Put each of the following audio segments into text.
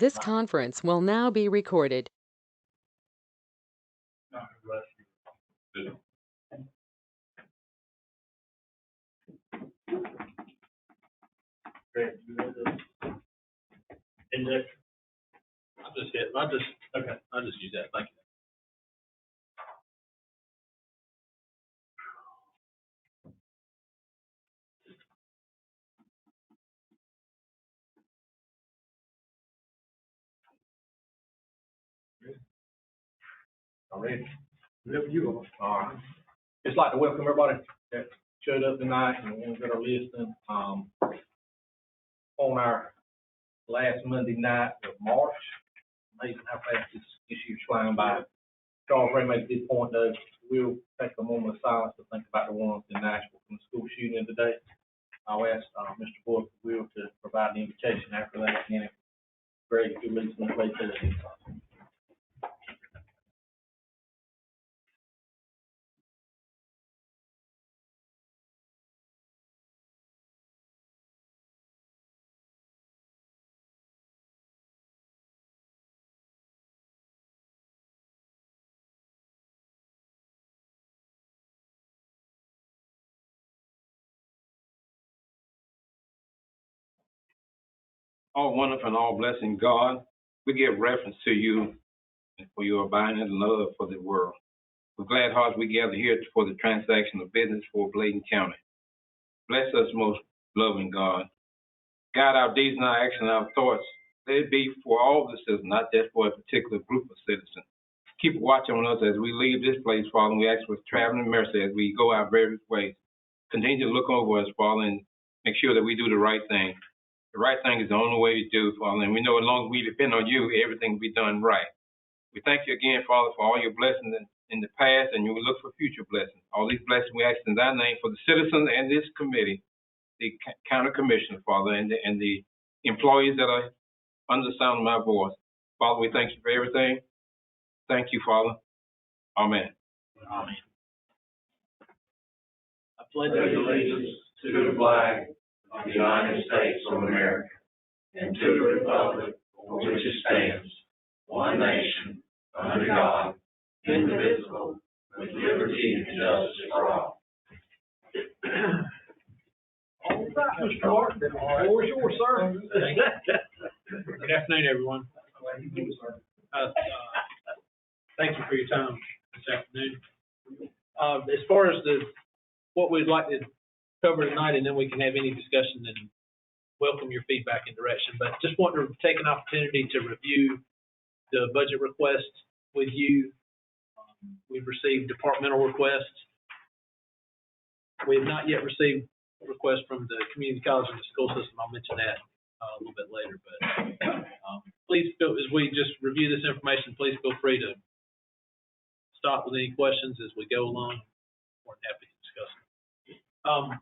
This conference will now be recorded. Index. I'll just use that. Thank you. All right. Whatever you are. All right. Just like to welcome everybody that showed up tonight and ones that are listening. On our last Monday night of March, amazing how fast this year's flying by. Charles Ray made this point though, we'll take a moment of silence to think about the ones in Nashville from the school shooting today. I'll ask Mr. Boyd Will to provide the invitation after that, and if Greg, if you leave some place to it. All wonderful and all blessing God, we give reference to you and for your abiding love for the world. With glad hearts we gather here for the transaction of business for Bladen County. Bless us, most loving God. Guide our deeds and our actions and our thoughts. Let it be for all the citizens, not just for a particular group of citizens. Keep watching on us as we leave this place, Father, and we ask for traveling mercy as we go our various ways. Continue to look over us, Father, and make sure that we do the right thing. The right thing is the only way to do, Father, and we know as long as we depend on you, everything will be done right. We thank you again, Father, for all your blessings in the past, and you will look for future blessings. All these blessings we ask in thy name for the citizens and this committee, the county commissioner, Father, and the employees that are under the sound of my voice. Father, we thank you for everything. Thank you, Father. Amen. Amen. I pledge allegiance to the flag of the United States of America and to the republic for which it stands, one nation, under God, indivisible, with liberty and justice for all. All right, Mr. Martin, the floor is yours, sir. Good afternoon, everyone. Thank you for your time this afternoon. As far as what we'd like to cover tonight, and then we can have any discussion and welcome your feedback and direction. But just want to take an opportunity to review the budget request with you. We've received departmental requests. We have not yet received a request from the community college and the school system. I'll mention that a little bit later. But please feel, as we just review this information, please feel free to stop with any questions as we go along. We're happy to discuss them.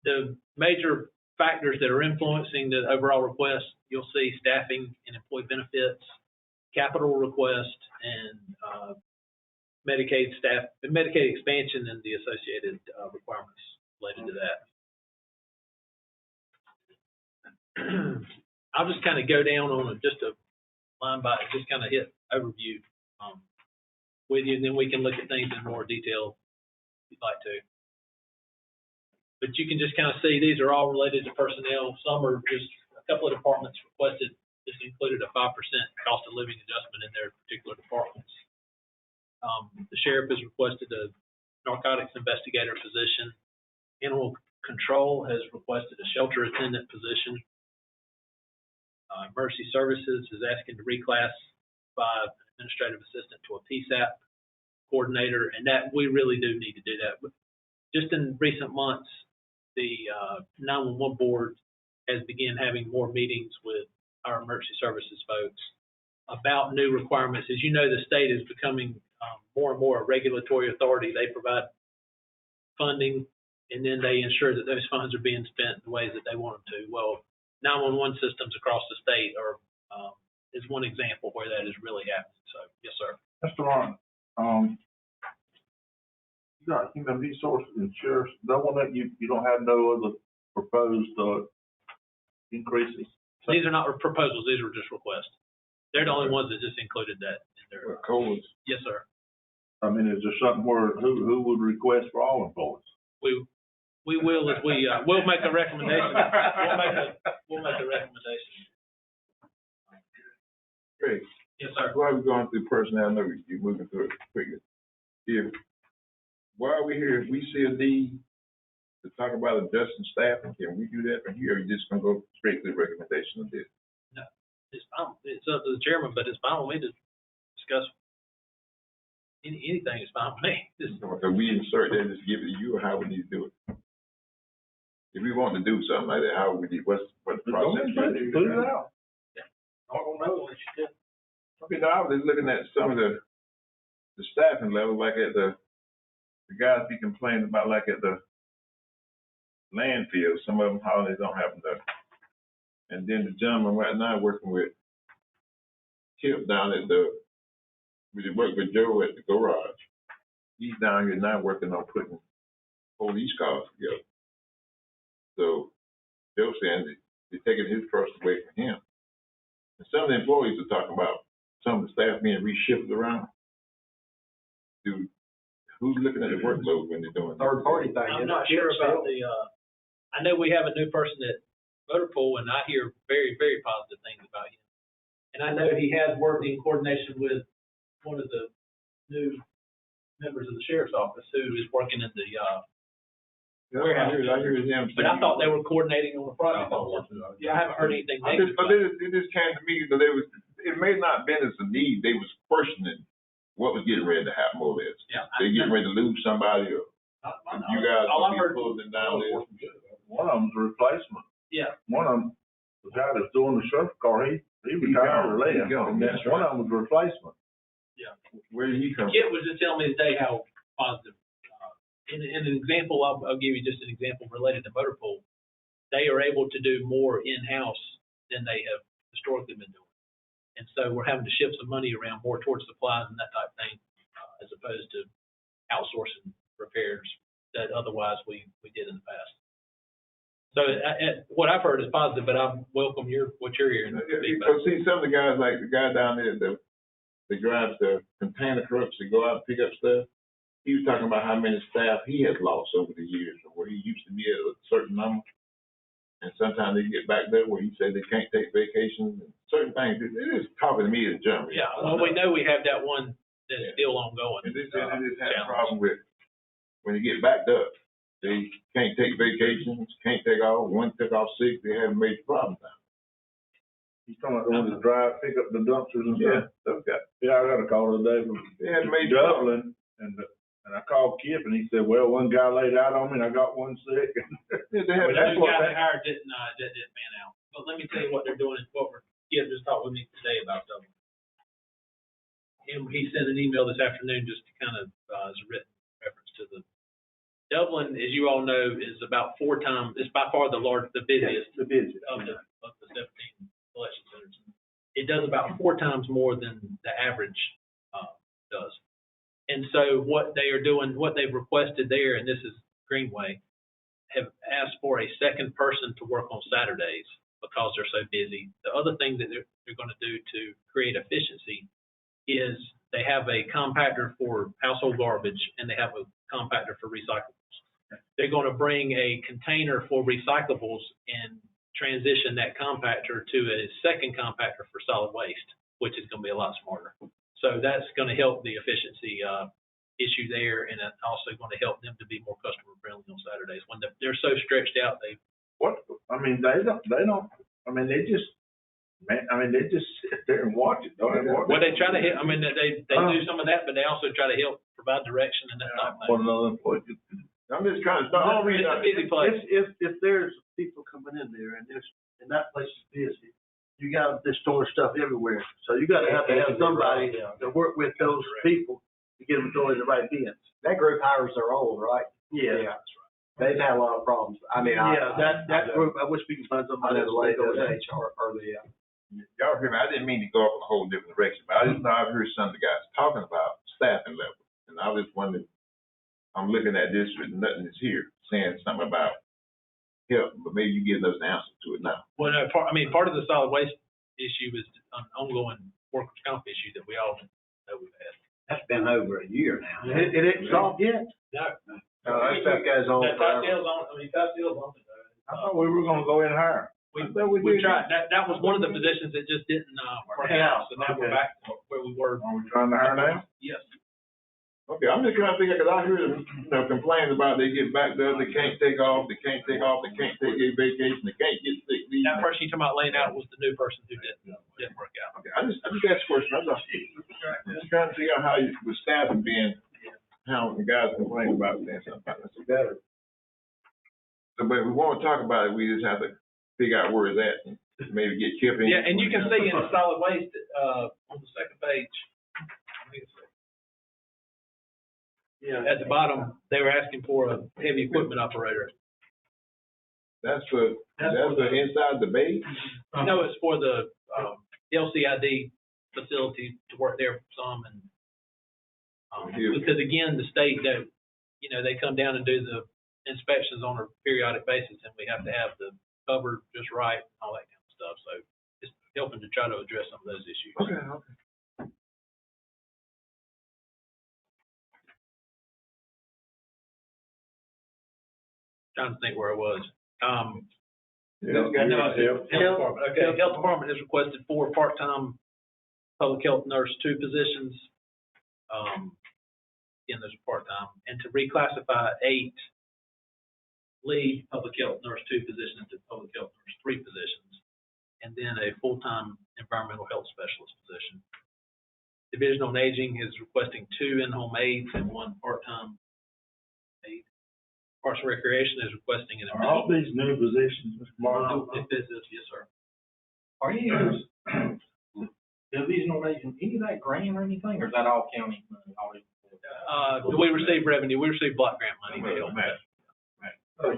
The major factors that are influencing the overall request, you'll see staffing and employee benefits, capital request, and Medicaid expansion and the associated requirements related to that. I'll just kind of go down on just a line by, just kind of hit overview with you, and then we can look at things in more detail if you'd like to. But you can just kind of see these are all related to personnel. Some are just a couple of departments requested, just included a 5% cost of living adjustment in their particular departments. The sheriff has requested a narcotics investigator position. Animal control has requested a shelter attendant position. Emergency services is asking to reclassify an administrative assistant to a PSAP coordinator, and that we really do need to do that. Just in recent months, the 911 board has begun having more meetings with our emergency services folks about new requirements. As you know, the state is becoming more and more a regulatory authority. They provide funding, and then they ensure that those funds are being spent in the ways that they want them to. Well, 911 systems across the state are is one example where that is really happening. So, yes, sir. Mr. Martin, you got human resources and sheriffs. No one that you don't have no other proposed increases. These are not proposals, these were just requests. They're the only ones that just included that in their. Colas. Yes, sir. I mean, is there something where, who would request for all employees? We will, as we'll make a recommendation. We'll make a recommendation. Great. Yes, sir. While we're going through personnel, I know you're moving through it quickly. While we're here, if we see a need to talk about adjusting staffing, can we do that from here, or are you just gonna go straight to the recommendation of this? No, it's fine. It's up to the chairman, but it's fine with me to discuss anything is fine with me. So we insert that, just give it to you, or how we need to do it? If we want to do something like that, how would we, what's the process? Put it out. I don't know what you did. Okay, now I was just looking at some of the staffing level, like at the guys be complaining about, like at the landfill, some of them holidays don't have enough. And then the gentleman right now working with Kip down at we work with Joe at the garage. He's down here now working on putting police cars together. So Joe saying that they're taking his person away from him. And some of the employees are talking about some of the staff being reshifted around. Dude, who's looking at the workload when they're doing Third party thing. I'm not sure about the, I know we have a new person at Motor Pool, and I hear very, very positive things about him. And I know he has worked in coordination with one of the new members of the sheriff's office who is working in the, warehouse. I hear him. But I thought they were coordinating on the project. Yeah, I haven't heard anything negative. But it just came to me that it may not have been as a need, they was questioning what was getting ready to happen more or less. Yeah. They getting ready to lose somebody, or you guys All I will be heard. pulling it down there. One of them's a replacement. Yeah. One of them, the guy that's doing the surf car, he retired or left. He's gone. And then one of them was a replacement. Yeah. Where did he come from? Kit was just telling me today how positive. In an example, I'll give you just an example related to Motor Pool. They are able to do more in-house than they have historically been doing. And so we're having to shift some money around more towards supplies and that type of thing, as opposed to outsourcing repairs that otherwise we did in the past. So what I've heard is positive, but I welcome what you're hearing. So see, some of the guys, like the guy down there that drives the container trucks to go out and pick up stuff, he was talking about how many staff he has lost over the years, or where he used to be at a certain number. And sometimes they get back there where he said they can't take vacations and certain things. It is talking to me as German. Yeah, well, we know we have that one that's still ongoing. And this had a problem with, when they get backed up, they can't take vacations, can't take off. One took off sick, they had a major problem now. He's talking about the ones that drive, pick up the dumpsters and stuff. Those guys. Yeah, I got a call today from They had a major problem. Dublin, and I called Kip, and he said, well, one guy laid out on me, and I got one sick. Yeah, they But had, the guy they hired didn't pan out. But let me tell you what they're doing, Kip just talked with me today about them. He sent an email this afternoon just to kind of, as a written reference to the, Dublin, as you all know, is about 4 times, it's by far the busiest. The busiest. Of the 17 collection centers. It does about 4 times more than the average, does. And so what they are doing, what they've requested there, and this is Greenway, have asked for a second person to work on Saturdays because they're so busy. The other thing that they're going to do to create efficiency is they have a compactor for household garbage and they have a compactor for recyclables. They're going to bring a container for recyclables and transition that compactor to a second compactor for solid waste, which is going to be a lot smarter. So that's going to help the efficiency issue there, and it's also going to help them to be more customer friendly on Saturdays when they're so stretched out. They just sit there and watch it. Don't they? Well, they try to hit. I mean, they do some of that, but they also try to help provide direction and that type of thing. I'm just trying to It's a busy place. If there's people coming in there and that place is busy, you got this store stuff everywhere. So you got to have somebody to work with those people to get them throwing the right bins. That group hires their own, right? Yeah. They've had a lot of problems. I mean, that group, I wish we could find I somebody know to the lay lady those in in. HR or the, Y'all hear me? I didn't mean to go off in a whole different direction, but I just know I've heard some of the guys talking about staffing levels. And I was wondering, I'm looking at this with nothing is here, saying something about help, but maybe you getting us the answer to it now. Well, no, part of the solid waste issue is an ongoing workers' comp issue that we all know we've had. That's been over a year now. It ain't solved yet? No. That stuff goes on That forever. Tysdale's on, Tysdale's on it, I thought we were gonna go in higher. We I thought we did. tried, that was one of the positions that just didn't, work out, so now we're Okay. back to where we were. Are we trying to hire now? Yes. Okay, I'm just trying to figure, cause I hear them, complaints about they get backed up, they can't take off, they can't take a vacation, they can't get sick leave. That person you talking about laying out was the new person who didn't work out. Okay, I just asked a question, I'm just trying to figure out how you, with staffing being, how the guys complain about things, sometimes it's better. So, but if we wanna talk about it, we just have to figure out where it's at, and maybe get Kip in. Yeah, and you can see in the solid waste, on the second page, I think it's Yeah. at the bottom, they were asking for a heavy equipment operator. That's for inside the base? No, it's for the, LCID facility to work there for some and, because again, the state that, they come down and do the inspections on a periodic basis and we have to have the cover just right and all that kind of stuff. So it's helping to try to address some of those issues. Okay. Trying to think where I was. Yeah, Health Department. Okay, Health Department has requested 4 part-time public health nurse 2 positions. Again, those are part-time, and to reclassify 8 lead public health nurse 2 positions to public health nurse 3 positions, and then a full-time environmental health specialist position. Division on Aging is requesting 2 in-home aides and 1 part-time aide. Parks and Recreation is requesting an Are all additional. these new positions, Mr. Martin? If this is, yes, sir. Are you, divisional agent, any of that grant or anything, or is that all county money? We receive revenue, we receive block grant money to help.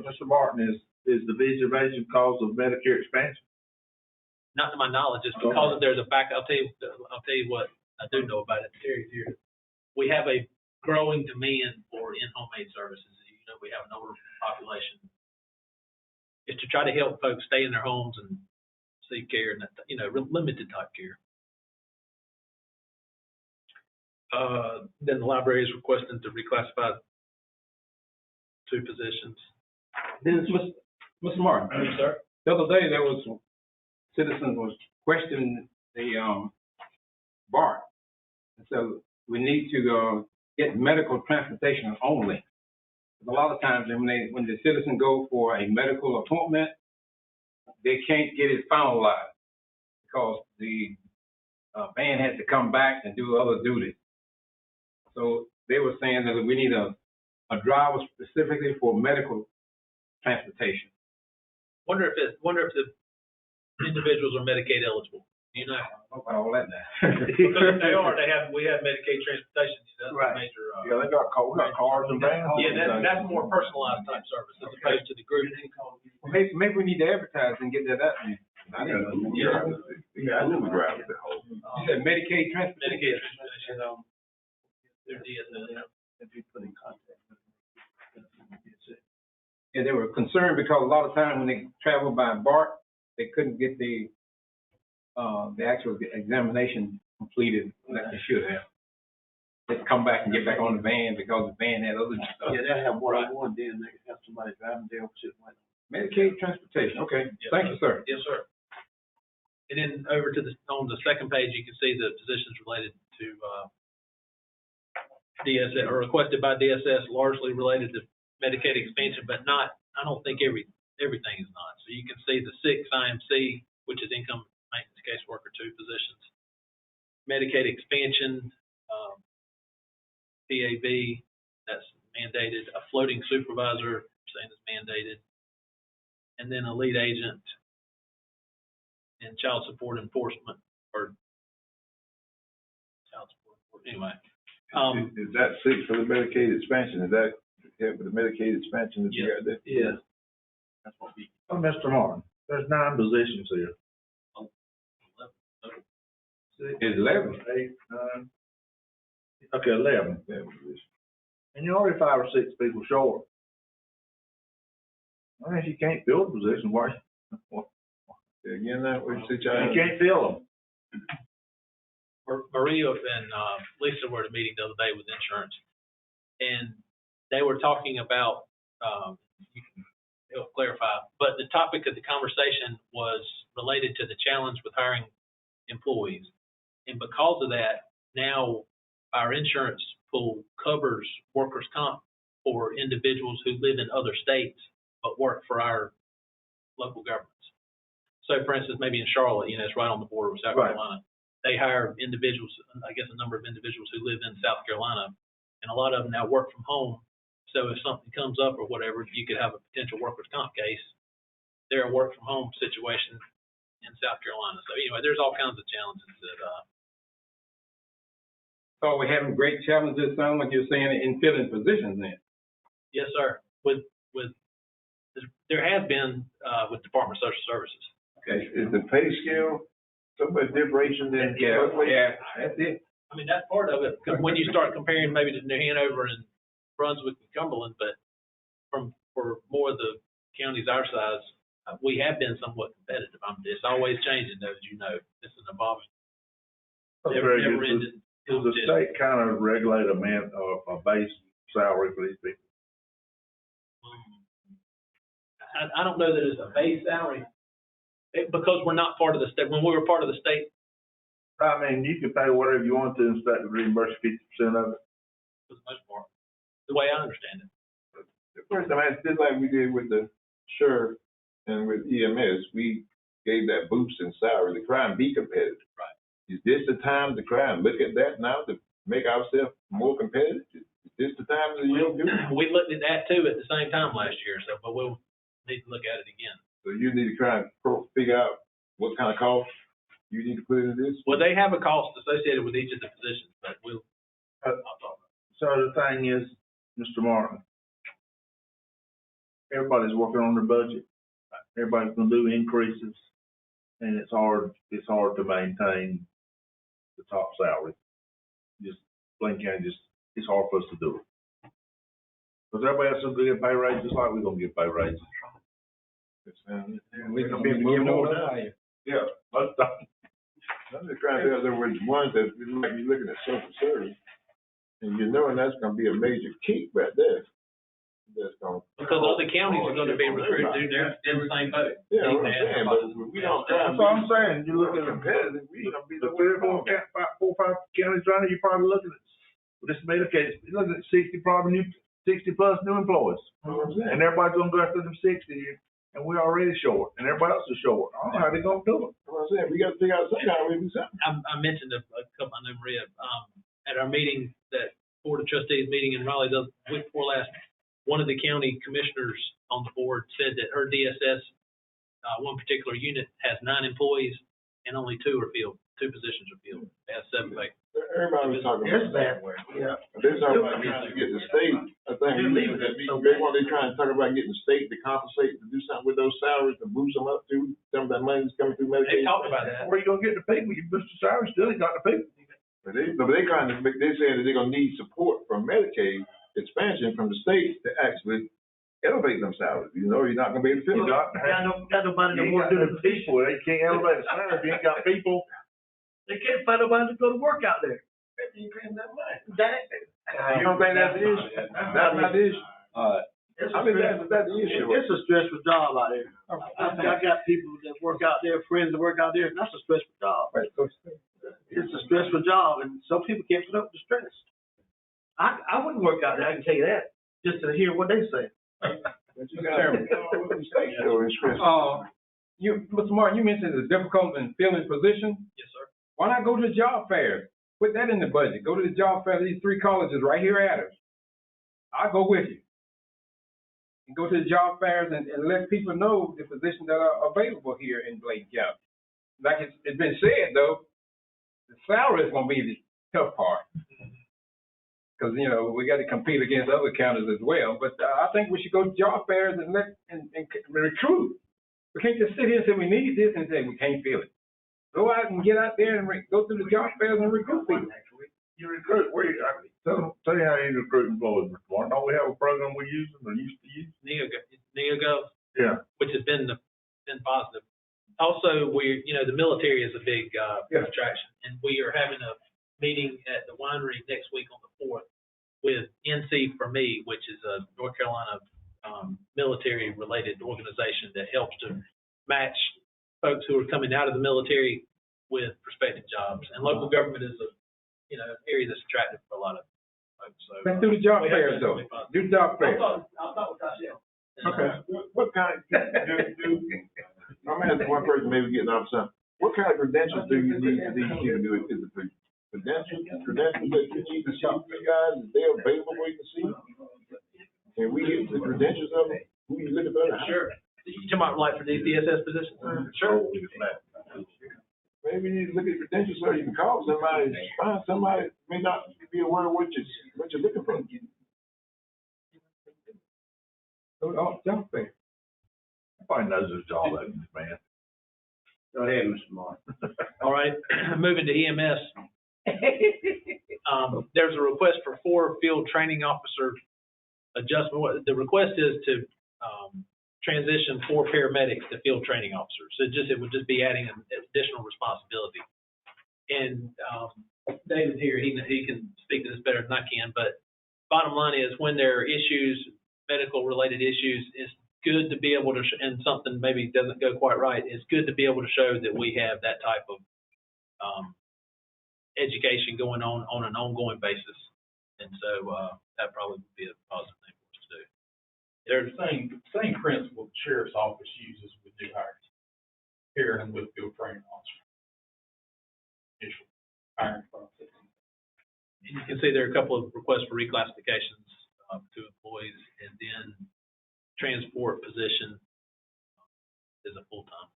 Mr. Martin, is the visa raising because of Medicare expansion? Not to my knowledge, it's because there's a back, I'll tell you what I do know about it. Terry's here. We have a growing demand for in-home aid services. We have an older population. It's to try to help folks stay in their homes and seek care and, limited type care. Then the library is requesting to reclassify 2 positions. Mr. Martin, Yes, sir. the other day, there was, citizens was questioning the, BART. And so we need to, get medical transportation only. A lot of times when the citizen go for a medical appointment, they can't get it finalized because the van has to come back and do other duties. So they were saying that we need a driver specifically for medical transportation. Wonder if the individuals are Medicaid eligible. Do you know? All that now. Because they are. We have Medicaid transportation. That's Right. a major. Yeah, we got cars and vans. Yeah, that's more personalized type service as opposed to the group. Maybe we need to advertise and get that out there. I knew we drive it the whole. You said Medicaid transportation? Medicaid transportation. Through DSS. Yeah, they were concerned because a lot of times when they travel by BART, they couldn't get the actual examination completed like they should have. They come back and get back on the van because the van had other stuff. Yeah, they have one-on-one, then they have somebody driving the opposite way. Medicaid transportation, okay. Yes, Thank you, sir. Yes, sir. And then over to on the second page, you can see the positions related to DSS, or requested by DSS, largely related to Medicaid expansion, but not, I don't think everything is not. So you can see the 6 IMC, which is income maintenance caseworker 2 positions. Medicaid expansion, PAB, that's mandated. A floating supervisor, saying is mandated. And then a lead agent and child support enforcement, or child support, anyway. Is that 6 for the Medicaid expansion? Is that for the Medicaid expansion that you got there? Yeah. That's what we. Oh, Mr. Martin, there's 9 positions here. 11. 8, 9. Okay, 11. And you're already 5 or 6 people short. I mean, if you can't fill the position, why? Again, that we see, you can't fill them. Maria and Lisa were at a meeting the other day with insurance, and they were talking about, you can help clarify, but the topic of the conversation was related to the challenge with hiring employees. And because of that, now our insurance pool covers workers' comp for individuals who live in other states but work for our local governments. So for instance, maybe in Charlotte, it's right on the border with South Right. Carolina. They hire individuals, I guess a number of individuals who live in South Carolina, and a lot of them now work from home. So if something comes up or whatever, you could have a potential workers' comp case. They're a work from home situation in South Carolina. So anyway, there's all kinds of challenges that, So we're having great challenges, sound like you're saying, in filling positions then. yes, sir, there has been, with Department of Social Services. Okay. Is the pay scale so much differentiation than? Yeah, that's it. I mean, that's part of it, when you start comparing maybe to New Hanover and Brunswick and Cumberland, but for more of the counties our size, we have been somewhat competitive. It's always changing, though, as you know. This is an evolving, never ended. Does the state kind of regulate a base salary for these people? I don't know that it's a base salary, because we're not part of the state. When we were part of the state, I mean, you can pay whatever you want to, and the state would reimburse 50% of it. for the most part, the way I understand it. The first time, it's just like we did with the sheriff and with EMS, we gave that boost in salary to try and be competitive. Right. Is this the time to try and look at that now to make ourselves more competitive? Is this the time that you'll do it? We looked at that too at the same time last year, but we'll need to look at it again. So you need to try and figure out what kind of cost you need to put into this. Well, they have a cost associated with each of the positions, but I'll talk about it. So the thing is, Mr. Martin, everybody's working on their budget. Everybody's gonna do increases, and it's hard to maintain the top salary. Just Bladen County, it's hard for us to do it. Because everybody else is gonna get pay raises, just like we're gonna get pay raises. We're gonna be moving on higher. Yeah, most of them. I'm just trying to tell there was ones that, like you're looking at social service, and you knowing that's gonna be a major kick right there. That's gonna. Because all the counties are gonna be recruited, they're in the same boat. Yeah, what I'm saying, but we don't. That's what I'm saying, you look at competitive, we gonna be the 3 or 4, 4 or 5 counties around here, you're probably looking at, well, this made a case, you're looking at 60 plus new employees. And everybody's gonna go after them 60 here, and we're already short, and everybody else is short. I don't know how they gonna do it. What I'm saying, we gotta figure out some kind of way to do something. I mentioned a couple, I know Maria, at our meeting, that Board of Trustees meeting in Raleigh the week before last, one of the county commissioners on the board said that her DSS, one particular unit has 9 employees and only 2 are filled, 2 positions are filled. They have 7 vacancies. Everybody was talking about It's bad. Yeah. They're talking about trying to get the state, I think, they trying to talk about getting the state to compensate, to do something with those salaries, to boost them up to, some of that money that's coming through Medicaid. They talked about that. Where you gonna get the people? You boost the salary, still ain't got the people. But they trying to make, they're saying that they're gonna need support from Medicaid expansion from the state to actually elevate them salaries. You know, you're not gonna be able to fill it. Got nobody that want to do the people, they can't elevate the salary, if you ain't got people. They can't find nobody to go to work out there. You paying that money. That, You don't think that's the issue? That's not the issue. I mean, that's the issue. it's a stressful job out there. I got people that work out there, friends that work out there, and that's a stressful job. It's a stressful job, and some people can't put up with the stress. I wouldn't work out there, I can tell you that, just to hear what they say. Mr. Martin, you mentioned the difficulty in filling positions. Yes, sir. Why not go to the job fairs? Put that in the budget. Go to the job fair, these 3 colleges right here at us. I'll go with you. And go to the job fairs and let people know the positions that are available here in Bladen County. Like it's been said, though, the salary is going to be the tough part. Because, you know, we got to compete against other counties as well. But I think we should go to job fairs and recruit. We can't just sit here and say we need this and say we can't feel it. Go out and get out there and go through the job fairs and recruit people. You recruit, tell you how you recruit employees, Mr. Martin. Don't we have a program we use or used to use? NeoGov. Yeah. which has been positive. Also, the military is a big attraction, and we are having a meeting at the winery next week on the 4th with NC for Me, which is a North Carolina military-related organization that helps to match folks who are coming out of the military with prospective jobs. And local government is an area that's attractive for a lot of folks. So, Let's do the job we have fairs been though. really positive. Do job fairs. I'll talk with Tasha. Okay, what kind, I'm asking one person, maybe getting off something. What kind of credentials do you need for these people to do it? Is it credentials that you need to see for you guys? Is they available where you can see? Can we get the credentials of them? Who you looking for? Sure. You talking about like for these DSS positions? Sure. Maybe you need to look at credentials so you can call somebody, find somebody may not be aware of what you're looking for. Job fairs. Everybody knows there's job openings, man. Go ahead, Mr. Mark. All right, moving to EMS. There's a request for 4 field training officer adjustment. What the request is to transition 4 paramedics to field training officers. So it would just be adding an additional responsibility. And David's here, he can speak to this better than I can, but bottom line is when there are issues, medical related issues, it's good to be able to, and something maybe doesn't go quite right, it's good to be able to show that we have that type of education going on an ongoing basis. And so that probably would be a positive thing for us to do. They're the same principle the sheriff's office uses with new hires here and with field training officer. Initial hiring process. And you can see there are a couple of requests for reclassifications to employees, and then transport position is a full-time.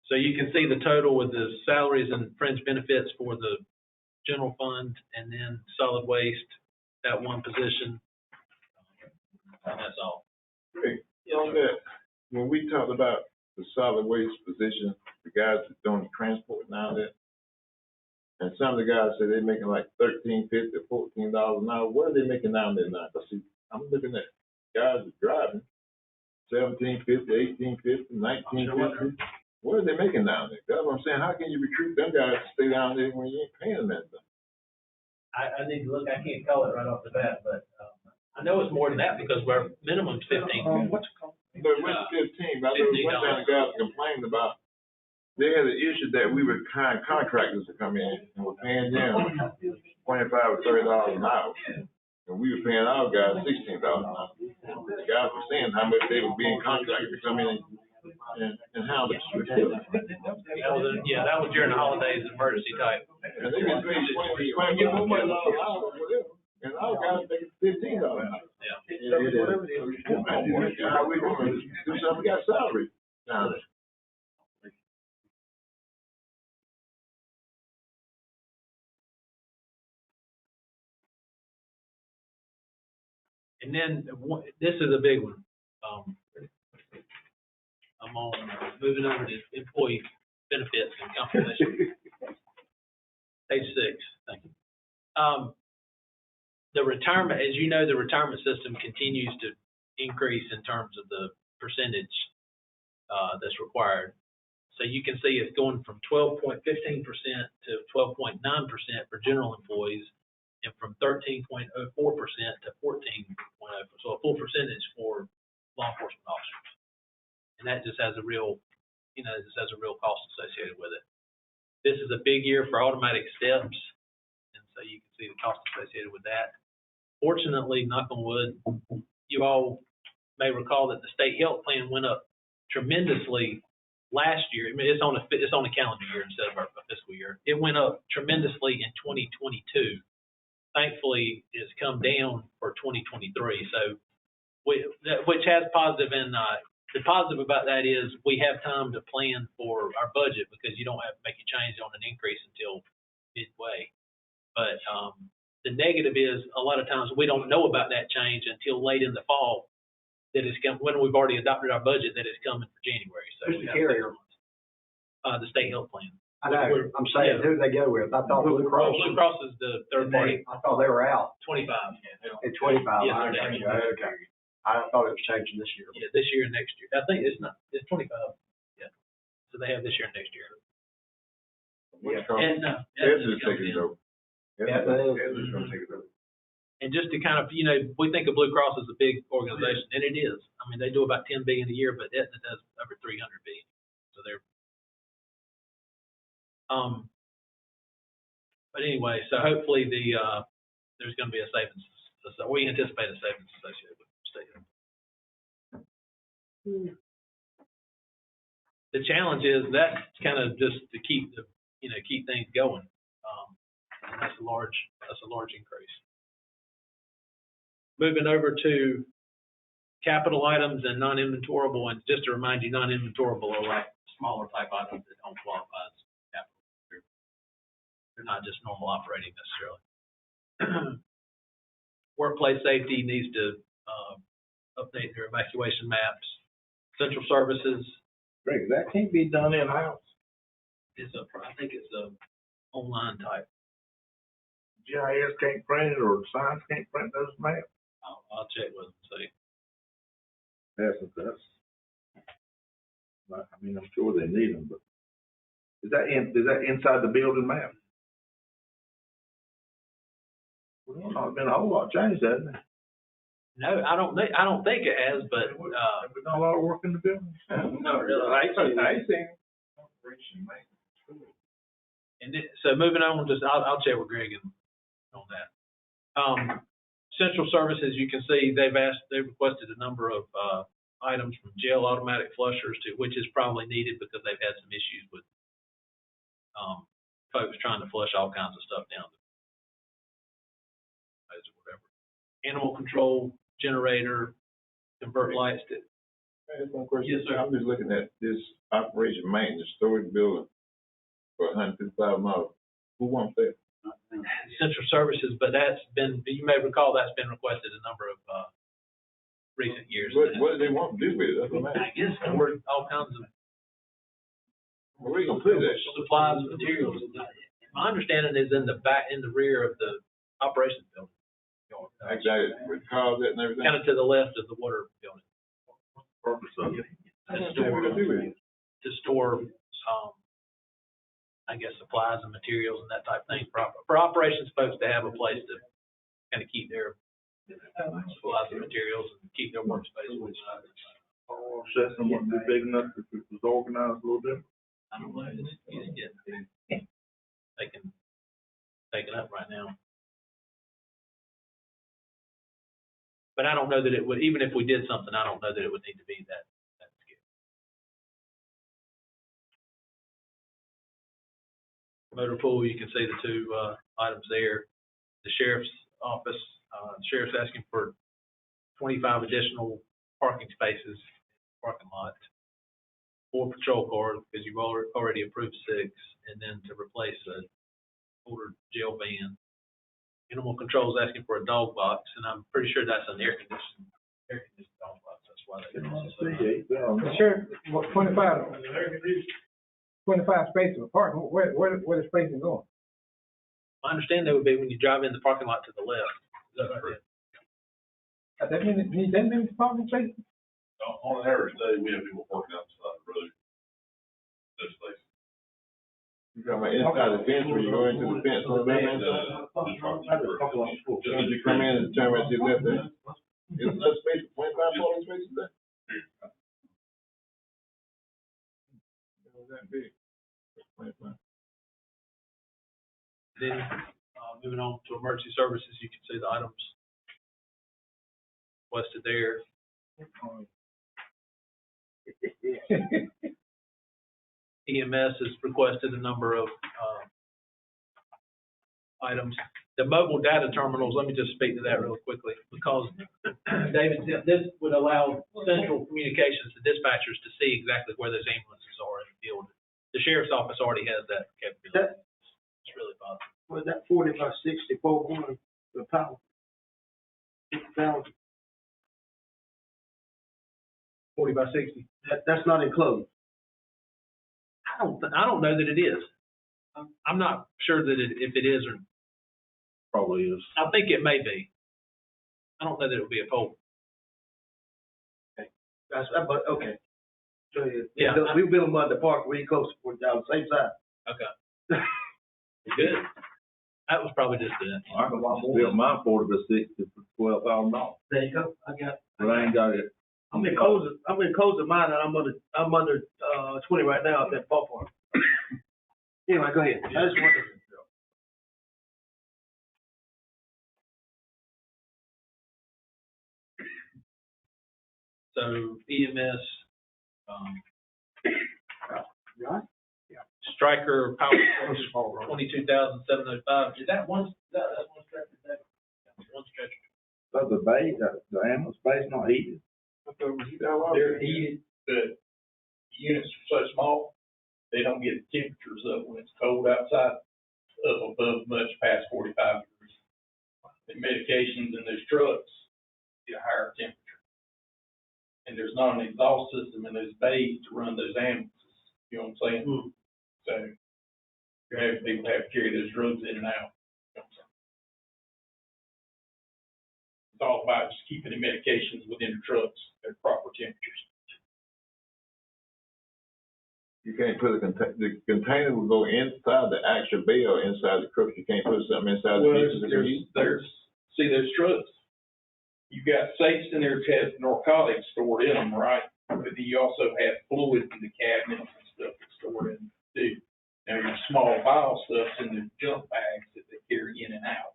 So you can see the total with the salaries and fringe benefits for the general fund, and then solid waste, that one position. And that's all. Hey, on that, when we talked about the solid waste position, the guys that doing the transport now that, and some of the guys say they're making like $13.50 or $14 an hour. What are they making down there now? Cause see, I'm looking at guys that driving $17.50, $18.50, $19.50. What are they making down there? That's what I'm saying. How can you recruit them guys to stay down there when you ain't paying them that stuff? I need to look, I can't call it right off the bat, but I know it's more than that because our minimum's 15. What's it called? But it went to 15. But I know one time the guys complained about, they had an issue that we were hiring contractors to come in and we're paying them $25 or $30 an hour. And we were paying our guys $16 an hour. The guys were saying how much they were being contracted to come in and handle it. That was during the holidays, emergency type. And they get paid $20 an hour or whatever. And our guys make $15 an hour. Yeah. How we gonna do something? We got salary down there. And then this is a big one. I'm on moving over to employee benefits and compensation. Page 6. Thank you. The retirement, as you know, the retirement system continues to increase in terms of the percentage that's required. So you can see it's going from 12.15% to 12.9% for general employees, and from 13.04% to 14.0%, so a full percentage for law enforcement officers. And that just has a real, cost associated with it. This is a big year for automatic steps, and so you can see the cost associated with that. Fortunately, knock on wood, you all may recall that the state health plan went up tremendously last year. I mean, it's on a calendar year instead of a fiscal year. It went up tremendously in 2022. Thankfully, it's come down for 2023. So, which has positive, and the positive about that is we have time to plan for our budget because you don't have to make a change on an increase until midway. But the negative is a lot of times we don't know about that change until late in the fall that it's come, when we've already adopted our budget, that it's coming for January. So Who's the carrier? The state health plan. I know, I'm saying, who they go with? I thought Blue Cross. Blue Cross is the third party. I thought they were out 25. at 25. Yes, I sir. understand. Okay. I thought it was changing this year. Yeah, this year and next year. I think it's 25. Yeah. So they have this year and next year. What's called, And, Ed's is taking it over. Yeah, Ed's is gonna take it over. And just to kind of, we think of Blue Cross as a big organization, and it is. I mean, they do about 10 billion a year, but Aetna does over 300 billion. So they're, but anyway, so hopefully there's going to be a savings. So we anticipate a savings associated with the state. The challenge is that's kind of just to keep keep things going. And that's a large increase. Moving over to capital items and non-inventorable, and just to remind you, non-inventorable are like smaller type items that don't qualify as capital. They're not just normal operating necessarily. Workplace safety needs to update their evacuation maps. Central services Greg, that can't be done in-house. I think it's a online type. GIS can't print it, or science can't print those maps. I'll check with them and see. That's, I mean, I'm sure they need them, but is that inside the building map? Well, it's been a whole lot changed, hasn't it? No, I don't think it has, but Have we done a lot of work in the building? not really. I see. And so moving on, I'll check with Greg on that. Central services, you can see they've requested a number of items from jail automatic flushers to, which is probably needed because they've had some issues with folks trying to flush all kinds of stuff down the or whatever. Animal control generator, convert lights to. That's one question. Yes, sir. I'm just looking at this operation maintenance storage building for $150,000. Who wants that? Central services, but you may recall that's been requested a number of recent years. What do they want to do with it? That's what I'm I guess for all kinds of Where are you gonna put that? supplies, materials. My understanding is in the rear of the operations building. Actually, with cars and everything. Kind of to the left of the water building. Purpose of it. What are we gonna do with it? To store, I guess, supplies and materials and that type of thing. For operations folks to have a place to kind of keep their supplies and materials and keep their workspace. Oh, Chestnut wouldn't be big enough if it was organized a little bit. I don't know, it's easy to get. They can take it up right now. But I don't know that it would, even if we did something, I don't know that it would need to be that scale. Motor pool, you can see the two items there. The sheriff's office, the sheriff's asking for 25 additional parking spaces, parking lot. 4 patrol cars, because you've already approved 6, and then to replace an older jail van. Animal control is asking for a dog box, and I'm pretty sure that's an air conditioned dog box. That's why they. Sure, what, 25 spaces of parking, where the space is going? My understanding would be when you drive in the parking lot to the left. Is that right? That means parking spaces? On an average day, we have people working outside the road. Those places. You talking about inside the fence where you go into the fence on the left hand side? As soon as you come in and turn right to your left there. Is enough space, 25 parking spaces there? That big. 25. Then, moving on to emergency services, you can see the items listed there. EMS has requested a number of items. The mobile data terminals, let me just speak to that really quickly, because David, this would allow central communications to dispatchers to see exactly where those ambulances are in the field. The sheriff's office already has that capability. It's really positive. Was that 40 by 64 one, the power? 50,000. 40 by 60. That's not enclosed. I don't know that it is. I'm not sure that if it is or. Probably is. I think it may be. I don't know that it would be a pole. but, okay. Go ahead. Yeah. We built them on the park, we close, we're down the same side. Okay. Good. That was probably just it. I built mine 40 by 60 for $12,000, There you go, I got. but I ain't got it. I'm in closing mine, and I'm under 20 right now at that ballpark. Anyway, go ahead. I just wanted to. So EMS, Striker Power Source, 22,705. Is that one, that's one stretcher, that, one stretcher? But the base, the ambulance base not heated. They're heated, the units are so small, they don't get the temperatures up when it's cold outside, up above much past 45 degrees. The medications in those trucks get a higher temperature. And there's not an exhaust system in those bays to run those ambulances, you know what I'm saying? Mm. So you're having people have to carry those drugs in and out. You know what I'm saying? It's all about just keeping the medications within the trucks at proper temperatures. You can't put the container will go inside the actual bay or inside the truck. You can't put something inside the pieces of the See those trucks? You got safes in there that have narcotics stored in them, right? But then you also have fluid in the cabinets and stuff that's stored in them too. Now your small vial stuff's in the junk bags that they carry in and out.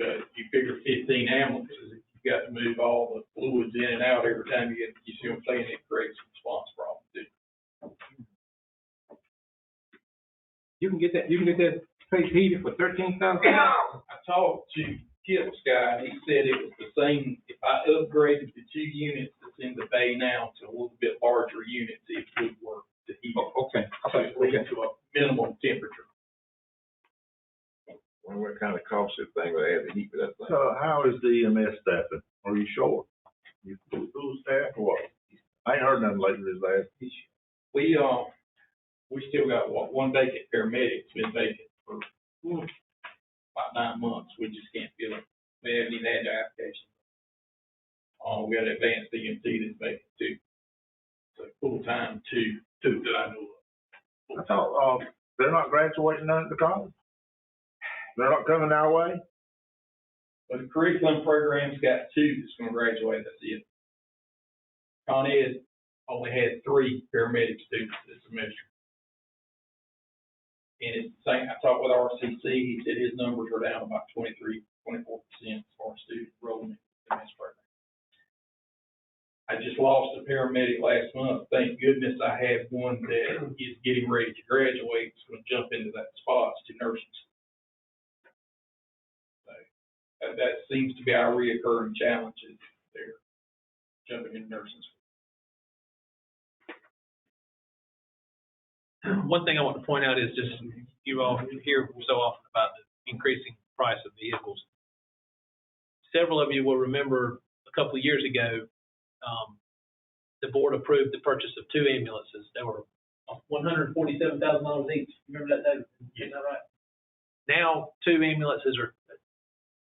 But you figure 15 ambulances, if you've got to move all the fluids in and out every time you see what I'm saying, it creates a response problem too. You can get that space heated for $13,000. I talked to Kip's guy, and he said it was the same, if I upgraded the 2 units that's in the bay now to a little bit larger units, it would work to heat. Okay. So it leads to a minimum temperature. Wonder what kind of cost this thing would add to heat for that thing. So how is the EMS staffing? Are you short? You full staff or what? I ain't heard nothing lately this last. We still got one vacant paramedic. It's been vacant for about 9 months. We just can't fill it. We haven't even had the application. We got an advanced EMT that's vacant too. So full-time two that I know of. I thought, they're not graduating none at the college? They're not coming our way? But the curriculum program's got 2 that's gonna graduate, that's it. Con Ed only had 3 paramedic students this semester. And it's the same, I talked with RCC, he said his numbers are down about 23, 24% as far as student enrollment in this program. I just lost a paramedic last month. Thank goodness I had one that is getting ready to graduate, is gonna jump into that spot to nursing school. So that seems to be our reoccurring challenges there, jumping into nursing school. One thing I want to point out is just, you all hear so often about the increasing price of vehicles. Several of you will remember a couple of years ago, the board approved the purchase of 2 ambulances. They were $147,000 each. Remember that, David? Is that right? Now, 2 ambulances are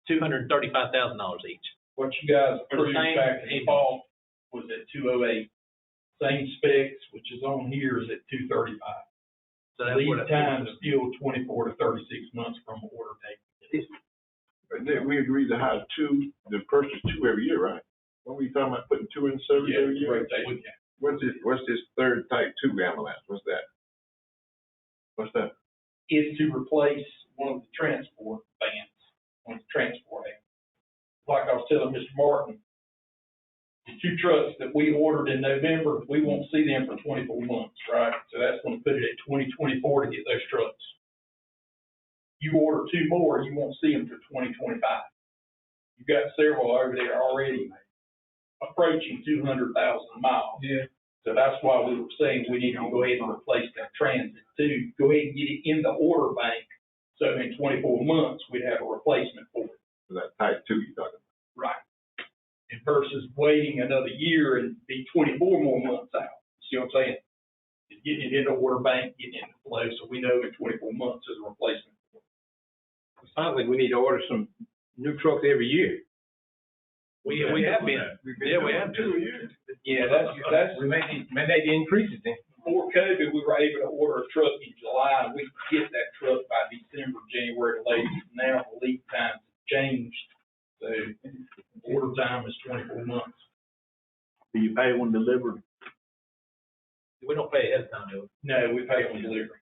$235,000 each. What you guys approved same back in the fall was at 208. Same specs, which is on here, is at 235. So that's Lead what time is still 24 to 36 months from order date. But then we agreed to hire 2, to purchase 2 every year, right? When we talking about putting 2 in service every year? Rotation. What's this third type 2 ambulance? What's that? What's that? Is to replace one of the transport vans, one of the transport vans. Like I was telling Mr. Martin, the 2 trucks that we ordered in November, we won't see them for 24 months, right? So that's going to put it at 2024 to get those trucks. You order 2 more, you won't see them for 2025. You've got several over there already approaching 200,000 miles. Yeah. So that's why we were saying we need to go ahead and replace that transit too. Go ahead and get it in the order bank. So in 24 months, we'd have a replacement for it. For that type 2 you're talking about? Right. And versus waiting another year and be 24 more months out. See what I'm saying? It's getting it in the order bank, getting it into flow, so we know in 24 months is a replacement. It sounds like we need to order some new trucks every year. We have been. Yeah, we have been. Yeah, that's, we may need to increase it then. Before COVID, we were able to order a truck in July, and we could get that truck by December, January latest. Now the lead times have changed, so order time is 24 months. Do you pay when delivered? We don't pay ahead of time, do we? No, we pay on delivery.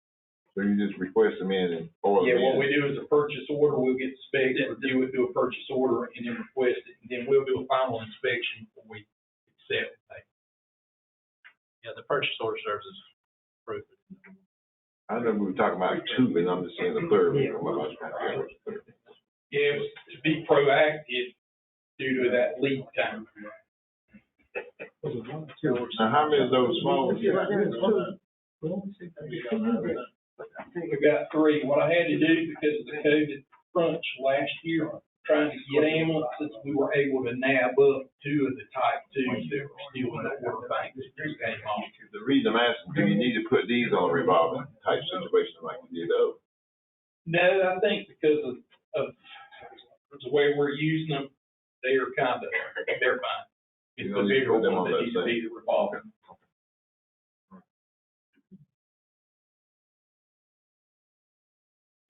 So you just request them in and order Yeah, them what in? we do is a purchase order, we'll get the specs, review it, do a purchase order, and then request it, and then we'll do a final inspection before we accept it. Yeah, the purchase order services proof. I know we were talking about two, and I'm just saying the third one. Yeah, to be proactive due to that lead time. Now, how many of those phones? We've got 3. What I had to do because of the COVID crunch last year, trying to get ambulances, we were able to nab up 2 of the type 2s that were still in the order bank that just came off. The reason I'm asking, do you need to put these on a revolving type situation like you did those? No, I think because of the way we're using them, they're fine. It's You the don't need to bigger put them one on that that needs to be same. the revolving.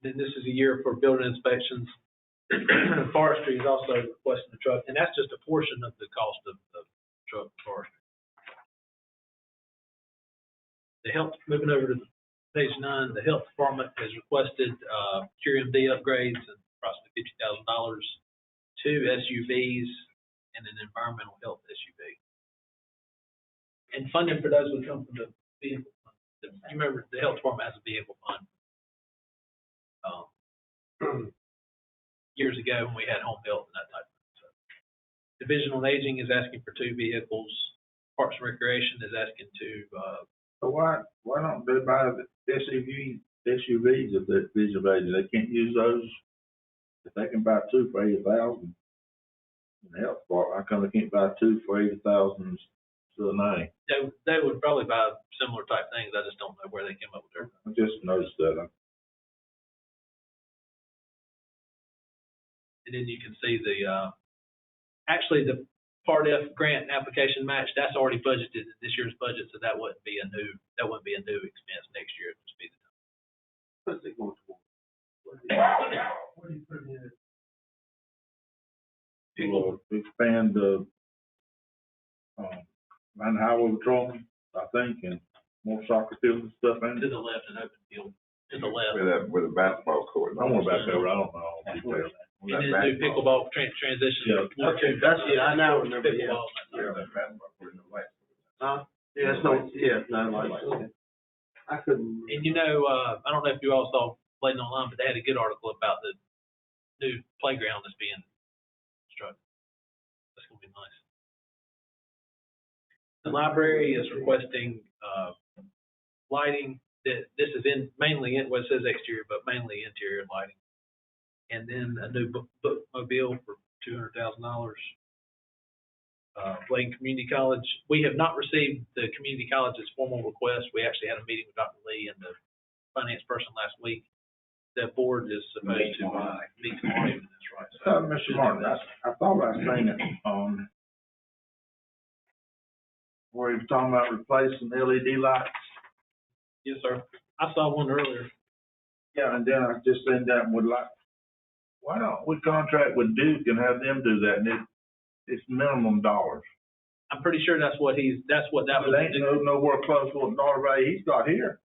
Then this is a year for building inspections. Forestry is also requesting the truck, and that's just a portion of the cost of the truck forestry. The health, moving over to page 9, the health department has requested, QMD upgrades of approximately $50,000, 2 SUVs, and an environmental health SUV. And funding for those would come from the vehicle fund. You remember, the health department has a vehicle fund. Years ago when we had home health and that type of thing. So, Division on Aging is asking for 2 vehicles. Parks and Recreation is asking to, So why don't they buy the SUVs if they're Division of Aging? They can't use those? If they can buy 2 for $80,000 in the health department, how come they can't buy 2 for $80,000 to 90? they would probably buy similar type things. I just don't know where they came up with their. I just noticed that. And then you can see actually the Part F grant application match, that's already budgeted in this year's budget, so that wouldn't be a new expense next year. It'd just be the What's it going for? What do you put in? We'll expand the, land highway patrolman, I think, and more soccer fields and stuff, to and the left and open field, to the left. With a basketball court. I don't know about that, I don't know all the details. And then do pickleball transition. Yeah. Okay, that's, I now remember, yeah. Pickleball. Yeah, it's no, yeah, no, like, I couldn't. And I don't know if you all saw Bladen online, but they had a good article about the new playground that's being constructed. That's gonna be nice. The library is requesting, lighting, that this is mainly it says exterior, but mainly interior lighting. And then a new bookmobile for $200,000. Bladen Community College, we have not received the community college's formal request. We actually had a meeting with Dr. Lee and the finance person last week. The board is supposed to meet tomorrow evening, that's right. So, Mr. Martin, I thought I seen it, where he was talking about replacing LED lights. yes, sir. I saw one earlier. Yeah, and then I just seen that and would like, why don't we contract with Duke and have them do that, and it's minimum dollars. I'm pretty sure that's what that was. It ain't nowhere close to what dollar value he's got here.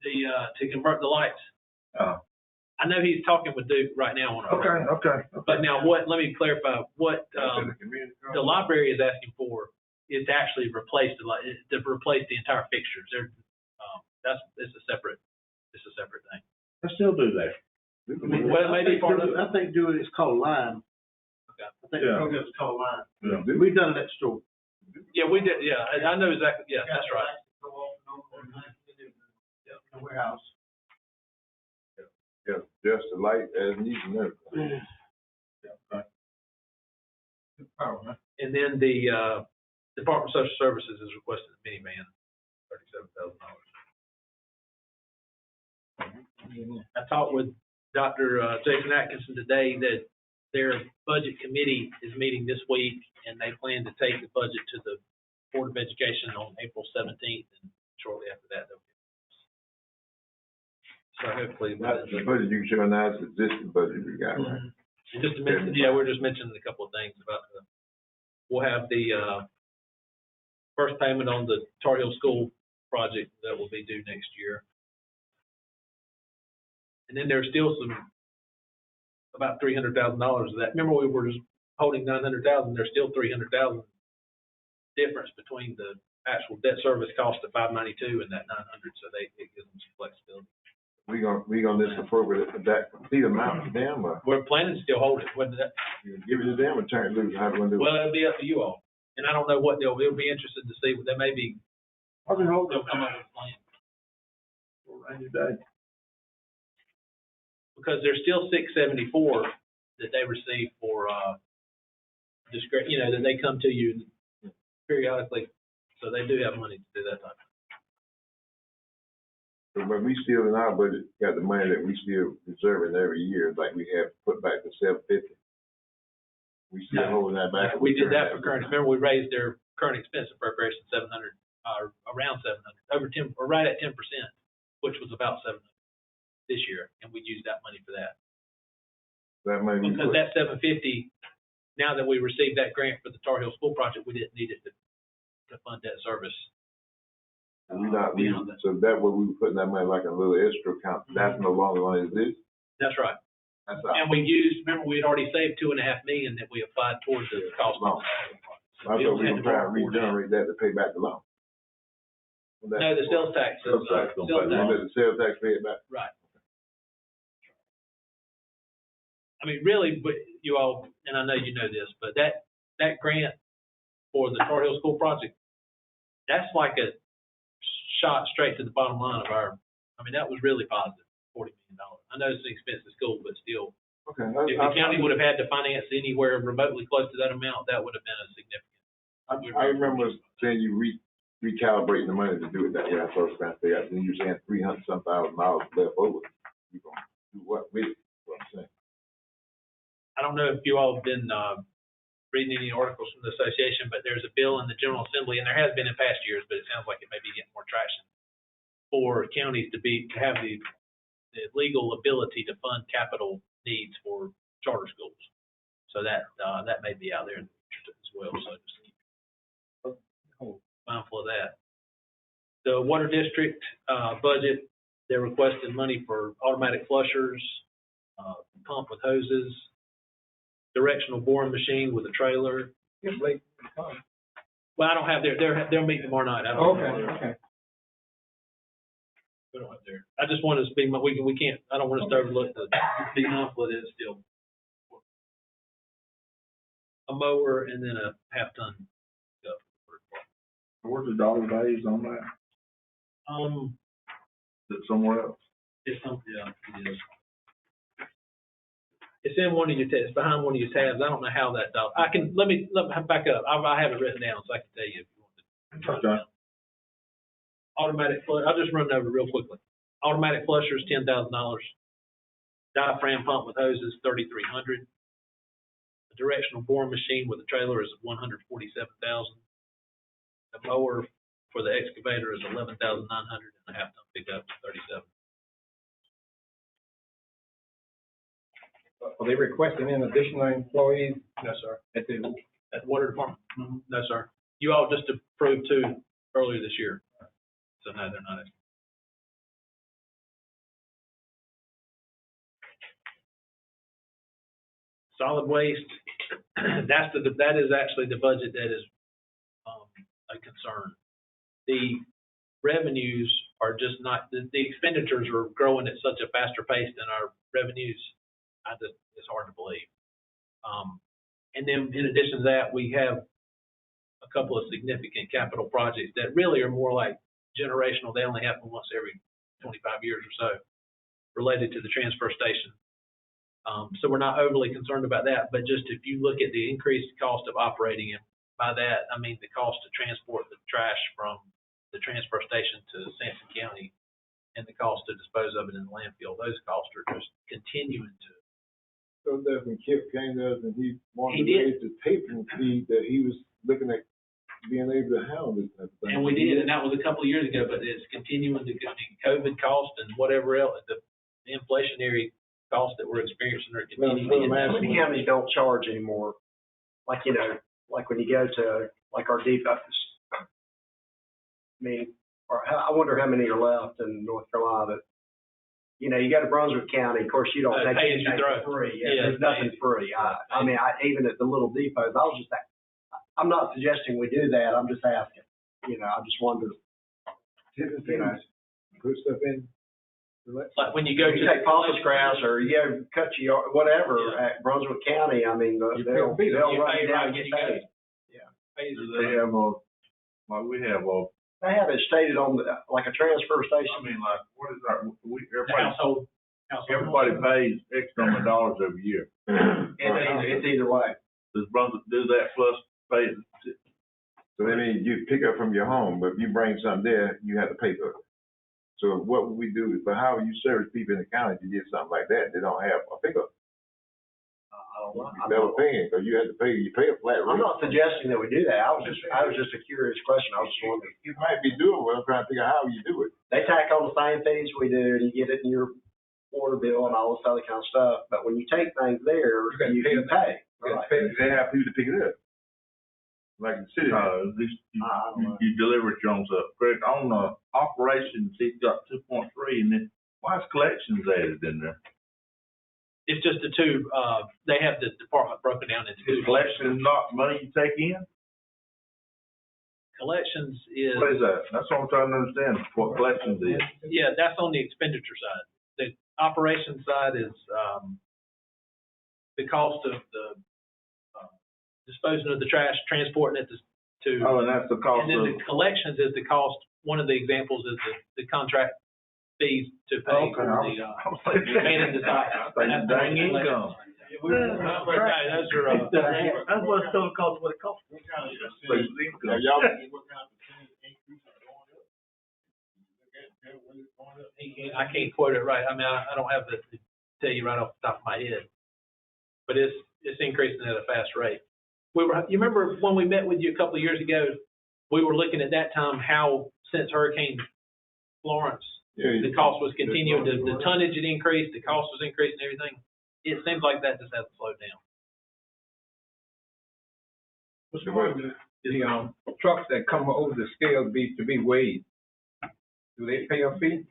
To convert the lights. Oh. I know he's talking with Duke right now on it. Okay. But now let me clarify, what, the library is asking for is to actually replace the entire fixtures. It's a separate thing. I still do that. Well, maybe part of it. I think doing it's called Lime. Okay. I think the program's called Lime. Yeah. We've done it at the store. Yeah, we did, yeah, I know exactly, yeah, that's right. The warehouse. Yeah, just the light as needed and everything. And then the Department of Social Services is requesting a minivan, $37,000. I talked with Dr. Jason Atkinson today that their budget committee is meeting this week, and they plan to take the budget to the Board of Education on April 17th, and shortly after that, they'll. So hopefully. That's the budget you can show now, it's existing budget we got, right? And just to mention, yeah, we're just mentioning a couple of things about we'll have the, first payment on the Tar Heel School project that will be due next year. And then there's still about $300,000 of that. Remember, we were just holding $900,000, there's still $300,000 difference between the actual debt service cost of $592 and that $900, so it gives them some flexibility. We gonna just appropriate that complete amount to them, or We're planning to still hold it, whether that, you give it to them or turn it loose, how do we do it? well, it'll be up to you all. And I don't know what it'll be interested to see, they may be, I'll be holding they'll come up with a plan. for a rainy day. Because there's still $674 that they receive for, that they come to you periodically, so they do have money to do that type of thing. But we still in our budget got the money that we still reserving every year, like we have put back to $750. We still No. holding that back. We did that for current, remember, we raised their current expense appropriation 700, around 700, over 10, or right at 10%, which was about 700 this year, and we used that money for that. That money we Because put, that 750, now that we received that grant for the Tar Heel School project, we didn't need it to fund debt service. Beyond that. so that what we were putting that money like a little extra account, that's no longer on this, That's right. that's out. And we used, remember, we had already saved $2.5 million that we applied towards the cost of. I thought we were trying to regenerate that to pay back the loan. No, the sales tax. Sales tax gonna pay Sales the tax. loan. The sales tax pay it back. Right. I mean, really, but you all, and I know you know this, but that grant for the Tar Heel School project, that's like a shot straight to the bottom line of that was really positive, $40 million. I know it's an expensive school, but still, Okay. if the county would have had to finance anywhere remotely close to that amount, that would have been a significant. I remember saying you recalibrating the money to do it that way. That's what I was trying to say. Then you're saying $300-some thousand left over. You gonna do what with it? That's what I'm saying. I don't know if you all have been reading any articles from the association, but there's a bill in the General Assembly, and there has been in past years, but it sounds like it may be getting more traction, for counties to have the legal ability to fund capital needs for charter schools. So that may be out there in the future as well, so just keep mindful of that. The Water District budget, they're requesting money for automatic flushers, pump with hoses, directional boring machine with a trailer. Yes, Bladen. Well, I don't have they'll meet tomorrow night. I don't have Okay. We don't have their, I just want us to be, we can't, I don't want us to overlook the mindful it is still. A mower and then a half-ton. Where's the dollar values on that? Is it somewhere else? It's something, yeah, it is. It's in one of your tabs, behind one of your tabs. I don't know how that dollar, let me back up. I have it written down so I can tell you if you want to. Okay. Automatic flush, I'll just run it over real quickly. Automatic flusher is $10,000. Diaphragm pump with hose is $3,300. A directional boring machine with a trailer is $147,000. The mower for the excavator is $11,900, and the half-ton pickup is $37,000. Are they requesting any additional employees No, sir. at the, At the water department? No, sir. You all just approved 2 earlier this year. So no, they're not. Solid waste, that is actually the budget that is a concern. The revenues are just not, the expenditures are growing at such a faster pace than our revenues. It's hard to believe. And then in addition to that, we have a couple of significant capital projects that really are more like generational. They only happen once every 25 years or so, related to the transfer station. So we're not overly concerned about that, but just if you look at the increased cost of operating, and by that, I mean the cost to transport the trash from the transfer station to Sampson County and the cost to dispose of it in the landfill, those costs are just continuing to So that when Kip came to us and he wanted He to did. raise the taping fee, that he was looking at being able to handle this type of thing. And we did, and that was a couple of years ago, but it's continuing to, COVID cost and whatever else, the inflationary costs that we're experiencing are continuing. How many counties don't charge anymore? Like, you know, like when you go to, like our depots. I mean, I wonder how many are left in North Carolina. You know, you go to Brunswick County, of course, you don't take pay as you anything throw. for free. Yeah, There's nothing free. I mean, even at the little depots, I'm not suggesting we do that. I'm just asking. You know, I just wonder. You know, Put stuff in. Like when you go to. you take pampas grass or you go cut your yard, whatever Yeah. at Brunswick County. I mean, they'll You run pay you right down and when get you go. paid. Pay as you They throw. have like we have They have it stated on the, like a transfer I station. mean, like, what is our, The household. everybody pays X number of dollars every year. It's either way. Does Brunswick do that plus pay? So that means you pick up from your home, but if you bring something there, you have to pay for it. So what would we do, but how would you service people in the county if you did something like that, they don't have a pickup? I don't know. You never paying, because you have to pay, you pay a flat I'm rate. not suggesting that we do that. I was just a curious question. I was just wondering. It might be doable, I'm trying to figure out how you do it. They tack on the same fees we do, and you get it in your water bill and all this other kind of stuff. But when you take things there, gotta you pay can pay. gotta Right. pay. They have people to pick it up. Like the city. At least I don't know. you deliver it yourself. Greg, on the operations, he's got 2.3, and then why is collections added in there? It's just the two, they have the department broken down into two. Is collections not money you take in? Collections is, What is that? That's what I'm trying to understand, what collections is. yeah, that's on the expenditure side. The operation side is, the cost of the, disposing of the trash, transporting it to. Oh, and that's the cost And then of, the collections is the cost, one of the examples is the contract fees to pay okay, for I the, was like, man in the site. That's dang income. Okay, those are, That's what it's gonna cost, what it costs. That's Now, income. y'all, I can't quote it right. I mean, I don't have the, to tell you right off the top of my head. But it's increasing at a fast rate. You remember when we met with you a couple of years ago, we were looking at that time how since Hurricane Florence, the cost was continuing, the tonnage had increased, the cost was increasing, everything. It seems like that just hasn't slowed down. The trucks that come over the scale to be weighed, do they pay a fee?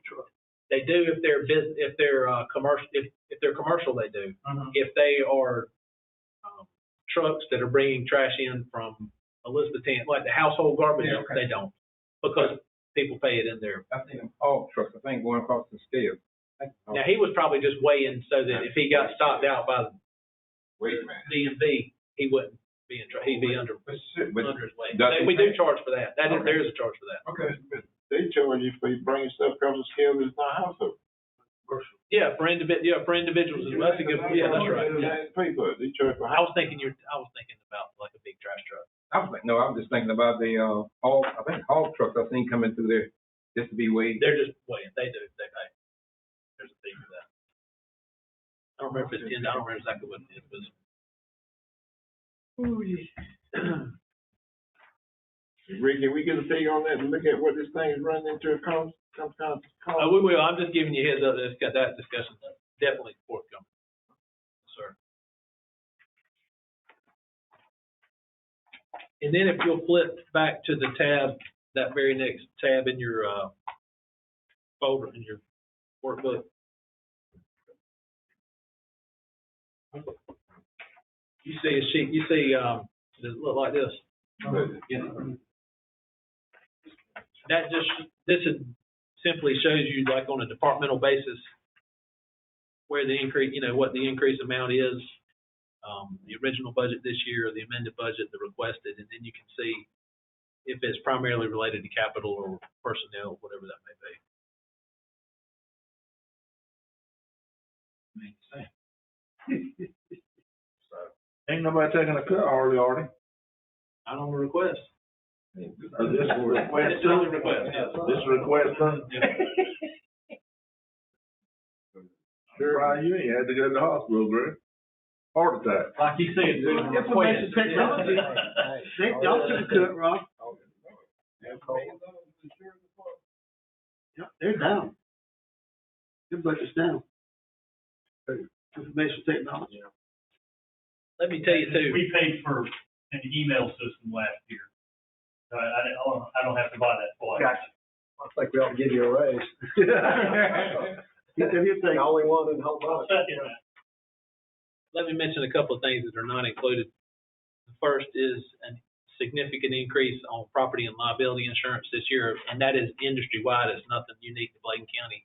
They do if they're commercial, if they're commercial, they do. If they are, trucks that are bringing trash in from Elizabethtown, like the household garbage, Yeah, okay. they don't. Because people pay it in there. I think all trucks, I think going across the scale. Now, he was probably just weighing so that if he got stopped out by the wait a minute. DMV, he wouldn't be he'd be under But his weight. does he We do pay? charge for that. There is a charge for that. okay, But they charge you for bringing stuff across the scale that's not household. Yeah, for individuals, that's a good, yeah, that's right. Yeah. They pay for it, they charge for I was thinking about like a big trash truck. I'm just thinking about the, hog trucks I've seen coming through there just to be weighed. They're just weighing, they pay. There's a fee for that. I don't remember if it's 10, I don't remember exactly what it is, but. Rick, can we get a figure on that and look at what this thing is running into a cost? We will, I'm just giving you a heads up, that's got that discussion, definitely forthcoming. Sir. And then if you'll flip back to the tab, that very next tab in your, folder, in your workbook. You see a sheet, does it look like this? Yeah. This simply shows you, like, on a departmental basis, where the increase, what the increase amount is, the original budget this year, the amended budget, the requested, and then you can see if it's primarily related to capital or personnel, whatever that may be. Ain't nobody taking a cut hardly, are Not on the request. they? This is a request, It's on the request, yes. this is a request, son? Sure, you ain't had to go to the hospital, Greg. heart attack. Like you said, it's a Information request. technology. Y'all took a cut, Rob. Yep, they're down. Their budget's down. Information technology. Let me tell you too, We paid for an email system last year. I don't have to buy that twice. Gotcha. I think we ought to give you a raise. He said he'll take The only one in the whole I'll bunch. second that. let me mention a couple of things that are not included. The first is a significant increase on property and liability insurance this year, and that is industry-wide. It's nothing unique to Bladen County.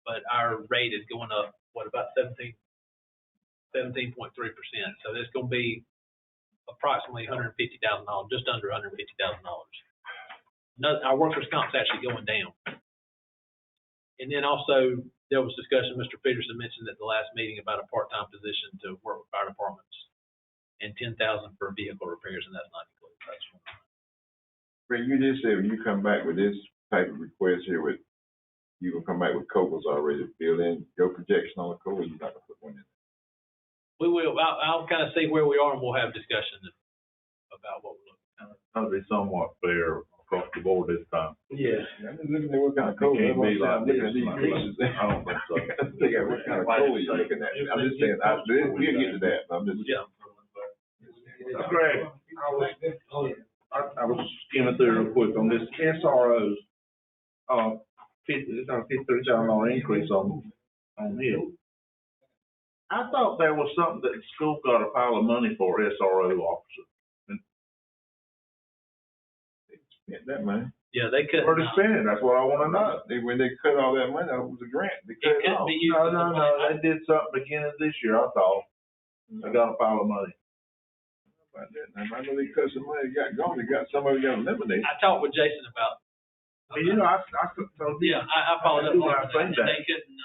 But our rate is going up, what, about 17.3%. So there's gonna be approximately $150,000, just under $150,000. Our workers' comp's actually going down. And then also, there was discussion, Mr. Peterson mentioned at the last meeting about a part-time position to work with fire departments, and $10,000 for vehicle repairs, and that's not included. That's one. But you did say when you come back with this type of request here with, you gonna come back with COBRAs already built in, your projection on the COBRA, you're not gonna put one in. We will, I'll kind of see where we are, and we'll have discussion about what we're looking at. That'll be somewhat fair across the board this time. Yeah. I'm just looking at what kind of It COBRA, can't be I'm like looking at this. these pieces. I don't think so. Figure out what kind of COBRA you're looking at. I'm just saying, we'll get to that, but I'm just. Yeah. Greg, I was skimming through real quick on this SROs, it's a $53,000 increase on him. I thought there was something that the school got a pile of money for SRO officers. Spent that money. Yeah, they couldn't. Where they spend it, that's what I wanna know. When they cut all that money, it was a grant, they cut It it couldn't off. be used. No, they did something beginning of this year, I thought. They got a pile of money. I know they cut some money, got gone, they got, some of it got eliminated. I talked with Jason about. Well, you know, I told you. Yeah, I followed up That's on why I that. think that. They couldn't,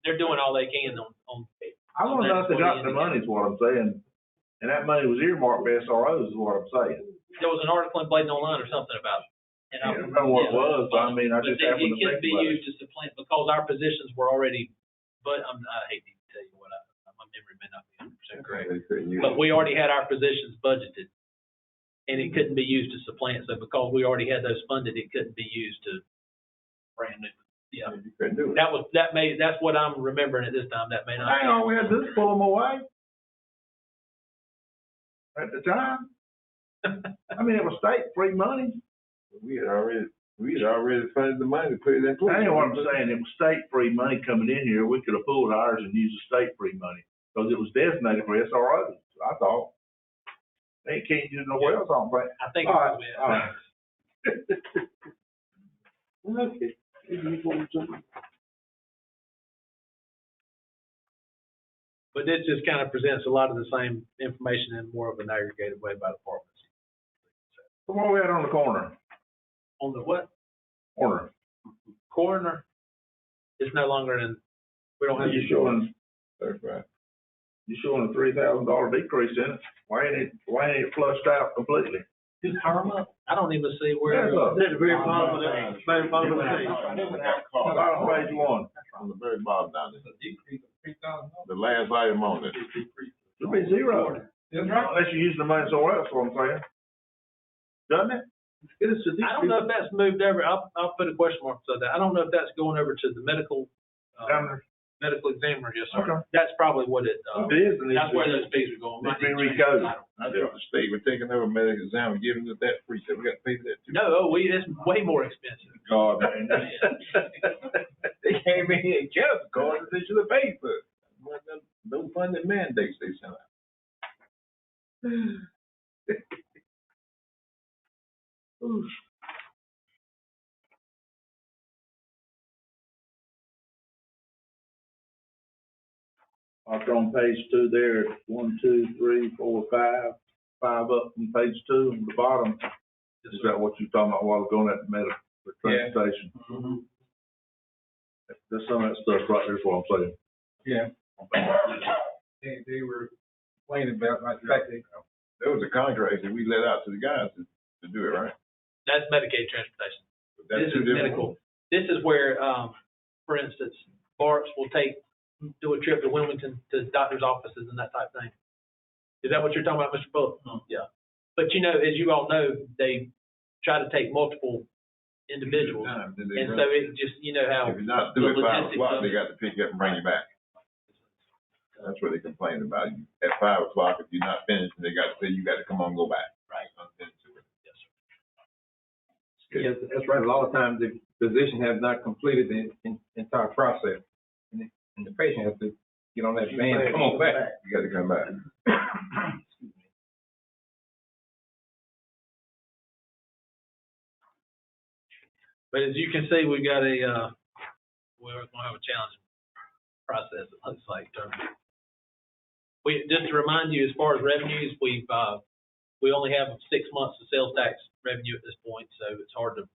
they're doing all they can on. I wanna know if they got the money is what I'm saying. And that money was earmarked for SROs is what I'm saying. There was an article in Bladen Online or something about it. And I don't know what it was, but I mean, I just happened to It couldn't think be about it. used to supplant, because our positions were already, but I hate to tell you what, my memory may not be 100% correct. They couldn't use But it. we already had our positions budgeted, and it couldn't be used to supplant. So because we already had those funded, it couldn't be used to brand new. Yeah, You couldn't do it. that's what I'm remembering at this time. That may not. Hang on, we had to pull them away. At the time. I mean, it was state free money. We had already funded the money to put it in place. That ain't what I'm saying. It was state free money coming in here. We could have pulled ours and used the state free money because it was designated for SROs, I thought. They can't use nowhere else, I don't think. I think. All right, It all right. Okay. But this just kind of presents a lot of the same information in more of an aggregated way by departments. So what we had on the corner? On the what? Corner. Coroner, it's no longer in, we don't have. You showing, That's right. you showing a $3,000 decrease in it. Why ain't it flushed out completely? Who's Harma? I don't even see where. Yeah, look. At the very bottom of that, very bottom of the page. Bottom page one. On the very bottom down there. The last item on it. It'll be zero. Unless you use the money somewhere else, what I'm saying. Doesn't it? I don't know if that's moved over, I'll put a question mark beside that. I don't know if that's going over to the medical, Down there. medical examiner, yes, sir. Okay. That's probably what it, It is, and that's where it's, those fees are going. it's been recoded. I thought the state were taking over medical exam and giving us that free, so we got to pay for that too. No, it's way more expensive. God, man. They came in here and kept the card that they should have paid for it. No funding mandates they sent out. After on page two there, 1, 2, 3, 4, 5 up from page two on the bottom. Is that what you talking about while we're going at the medical, the transportation? Mm-hmm. There's some of that stuff right there is what I'm saying. Yeah. They were complaining about, like, the fact that There was a contract that we let out to the guys to do it, right? That's Medicaid transportation. That's This two is different medical. ones. This is where, for instance, Barks will take do a trip to Wilmington to doctor's offices and that type of thing. Is that what you're talking about, Mr. Bullock? Yeah. But you know, as you all know, they try to take multiple individuals. And so it just, you know how. If you're not through at 5 o'clock, they got to pick you up and bring you back. That's what they complain about. At 5 o'clock, if you're not finished, they got to say you got to come on, go back. Right. Yes, sir. Yes, that's right. A lot of times the physician has not completed the entire process. And the patient has to get on that van, come on back. You got to come back. But as you can see, we've got we're gonna have a challenging process, it looks like. Just to remind you, as far as revenues, we only have 6 months of sales tax revenue at this point, so it's hard to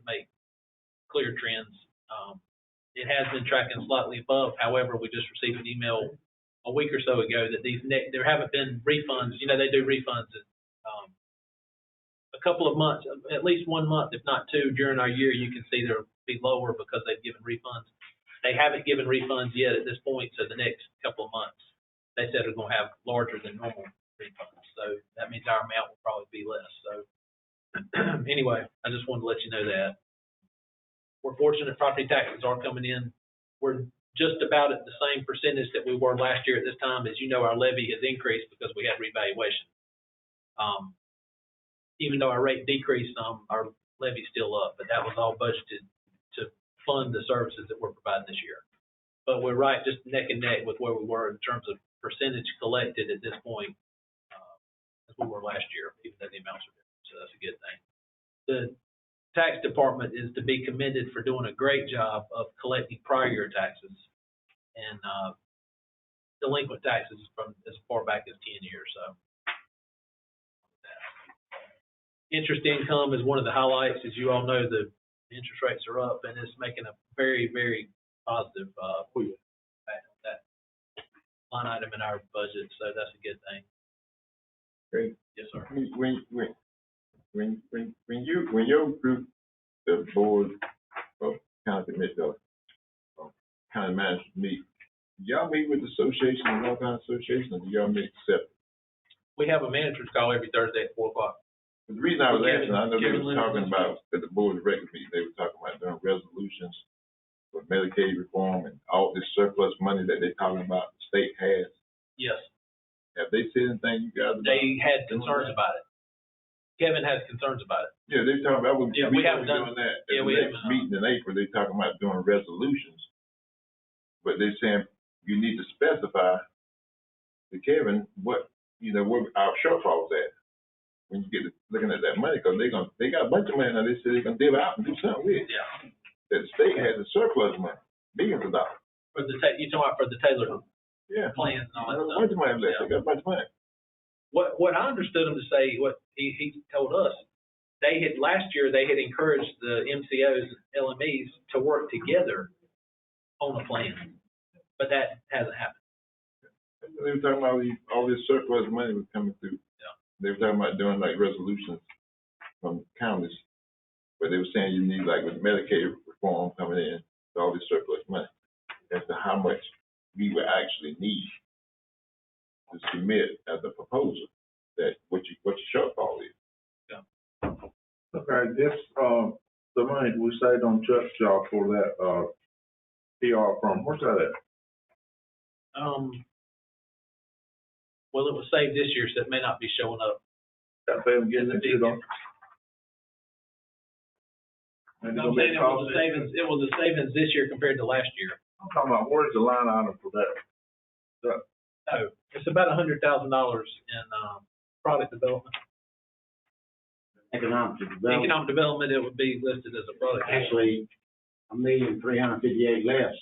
make clear trends. It has been tracking slightly above. However, we just received an email a week or so ago that there haven't been refunds. You know, they do refunds at, a couple of months, at least 1 month, if not 2, during our year. You can see they'll be lower because they've given refunds. They haven't given refunds yet at this point, so the next couple of months, they said are going to have larger than normal refunds. So that means our amount will probably be less. So anyway, I just wanted to let you know that. We're fortunate property taxes are coming in. We're just about at the same percentage that we were last year at this time. As you know, our levy has increased because we had revaluation. Even though our rate decreased some, our levy's still up, but that was all budgeted to fund the services that we're providing this year. But we're right just neck and neck with where we were in terms of percentage collected at this point, as we were last year, even though the amounts are different. So that's a good thing. The tax department is to be commended for doing a great job of collecting prior year taxes and delinquent taxes from as far back as 10 years. So interest income is one of the highlights. As you all know, the interest rates are up, and it's making a very, very positive impact on that line item in our budget. So that's a good thing. Great. Yes, sir. When your group, the board of county commission, county managers meet, do y'all meet with the association and all kinds of associations, or do y'all meet separate? We have a manager's call every Thursday at 4 o'clock. The reason I was asking, I know they Kevin were talking about, at the board of record meeting, they were talking about doing resolutions for Medicaid reform and all this surplus money that they're talking about, the state has. Yes. Have they said anything, you guys? They had concerns about it. Kevin has concerns about it. Yeah, they're talking about, Yeah, we haven't done doing that. yeah, At we the next haven't, meeting in April, they're talking about doing resolutions. But they're saying you need to specify to Kevin what, where our shortfall's at. When you get to looking at that money, because they got a bunch of money now, they said they're gonna give out and do something with it. Yeah. That the state has a surplus money, millions of dollars. For the you talking about for the Taylor Yeah. plans and all that There's a stuff. bunch of money left, they got a bunch of money. What I understood him to say, what he told us, they had last year they had encouraged the MCOs and LMEs to work together on a plan, but that hasn't happened. They were talking about all this surplus money was coming through. Yeah. They were talking about doing like resolutions from counties, but they were saying you need, like with Medicaid reform coming in, all this surplus money, as to how much we would actually need to submit as a proposal, that what your shortfall is. Okay, this, the money we saved on truck shop for that, PR firm, where's that at? Well, it was saved this year, so it may not be showing up. That they were getting It's a it big on. And No, I'm saying it was a savings this year compared to last year. I'm talking about, where's the line item for that? No, it's about $100,000 in product development. Economic development, Economic development, it would be listed as a product. actually, 1,358,000 less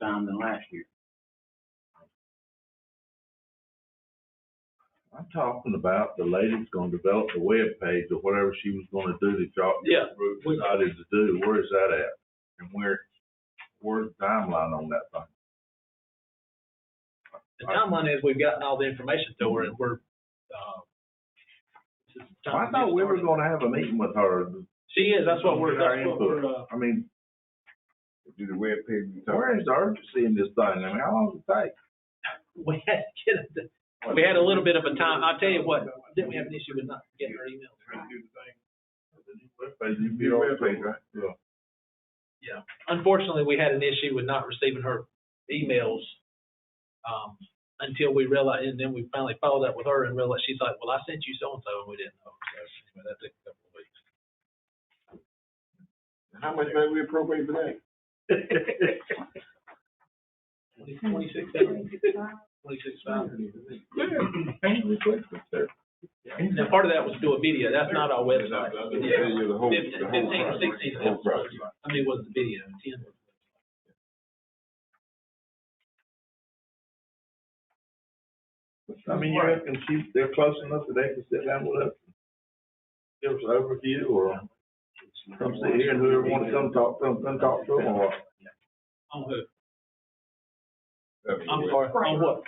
time than last year. I'm talking about the lady's gonna develop the web page or whatever she was gonna do that y'all Yeah. decided to do. Where is that at? And where's the timeline on that thing? The timeline is we've gotten all the information to her and we're, I thought we were gonna have a meeting with her. She is, that's what we're, I mean, do the web page. Where is the urgency in this thing? I mean, how long does it take? We had to get it, we had a little bit of a time. I'll tell you what, didn't we have an issue with not getting our emails? Web page, right? Yeah. Yeah. Unfortunately, we had an issue with not receiving her emails, until we realized, and then we finally followed up with her and realized, she's like, well, I sent you so-and-so, and we didn't know. So anyway, that took a couple of weeks. How much money we appropriate for that? 26,000. 26,000. Now, part of that was to do a video. That's not our website. Yeah. 15, 16. I mean, it was the video. 10 was. I mean, you reckon they're close enough that they can sit down with us? Give us an overview or come sit here and whoever wants to come talk to them, or? On who? I'm sorry, on what?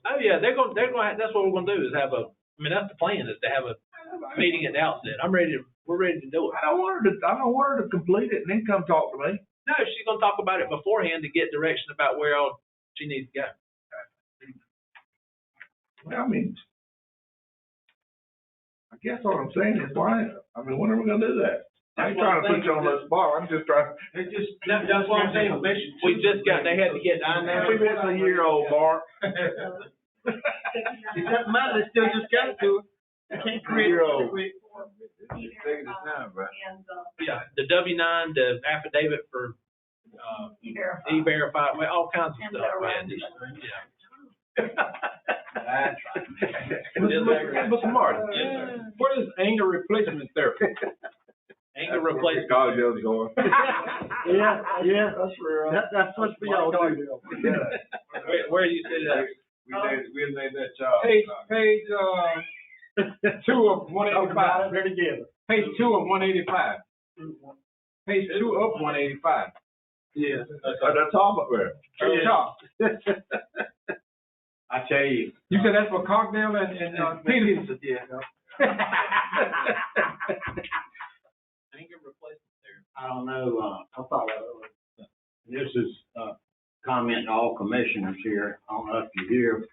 Oh, yeah, they're gonna, that's what we're gonna do, is have I mean, that's the plan, is to have a meeting at the outset. We're ready to do it. I don't want her to complete it and then come talk to me. No, she's gonna talk about it beforehand to get direction about where all she needs to go. Well, I mean, I guess what I'm saying is when are we gonna do that? I ain't trying to put you on the spot, I'm just trying. That's what I'm saying. We just got, they had to get down there. We've been a year old, Mark. It doesn't matter, they still just got it to it. They can't create it real quick. Taking this time, right? Yeah, the W-9, the affidavit for, E-Verify, well, all kinds of stuff, man. Mr. Martin, what is anger replacement therapy? Anger replacement. College is going. Yeah, that's real. That's supposed to be all too. Where you say that? We'll name that child. Page 2 of 185. They're together. Page 2 of 185. Page 2 of 185. Yeah. That's all up there. Top. I tell you. You said that's for Cockdale and Peters. Yeah. Anger replacement therapy. I don't know, I thought, this is, comment to all commissioners here. I don't know if you hear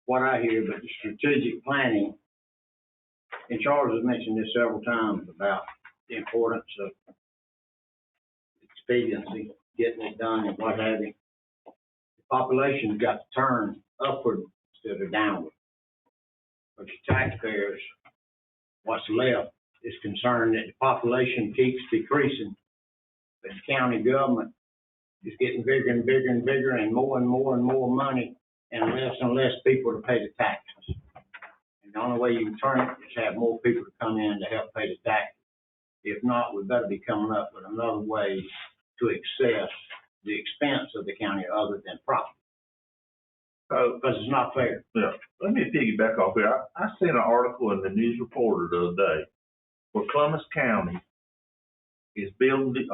what I hear, but the strategic planning, and Charles has mentioned this several times about the importance of expediency, getting it done and what have you. The population's got to turn upward instead of downward. But your taxpayers, what's left, is concerned that the population keeps decreasing, but the county government is getting bigger and bigger and bigger, and more money, and less people to pay the taxes. And the only way you can turn it is have more people to come in to help pay the taxes. If not, we better be coming up with another way to access the expense of the county other than profit. Because it's not fair. Yeah, let me piggyback off here. I seen an article in the News Reporter the other day where Columbus County is building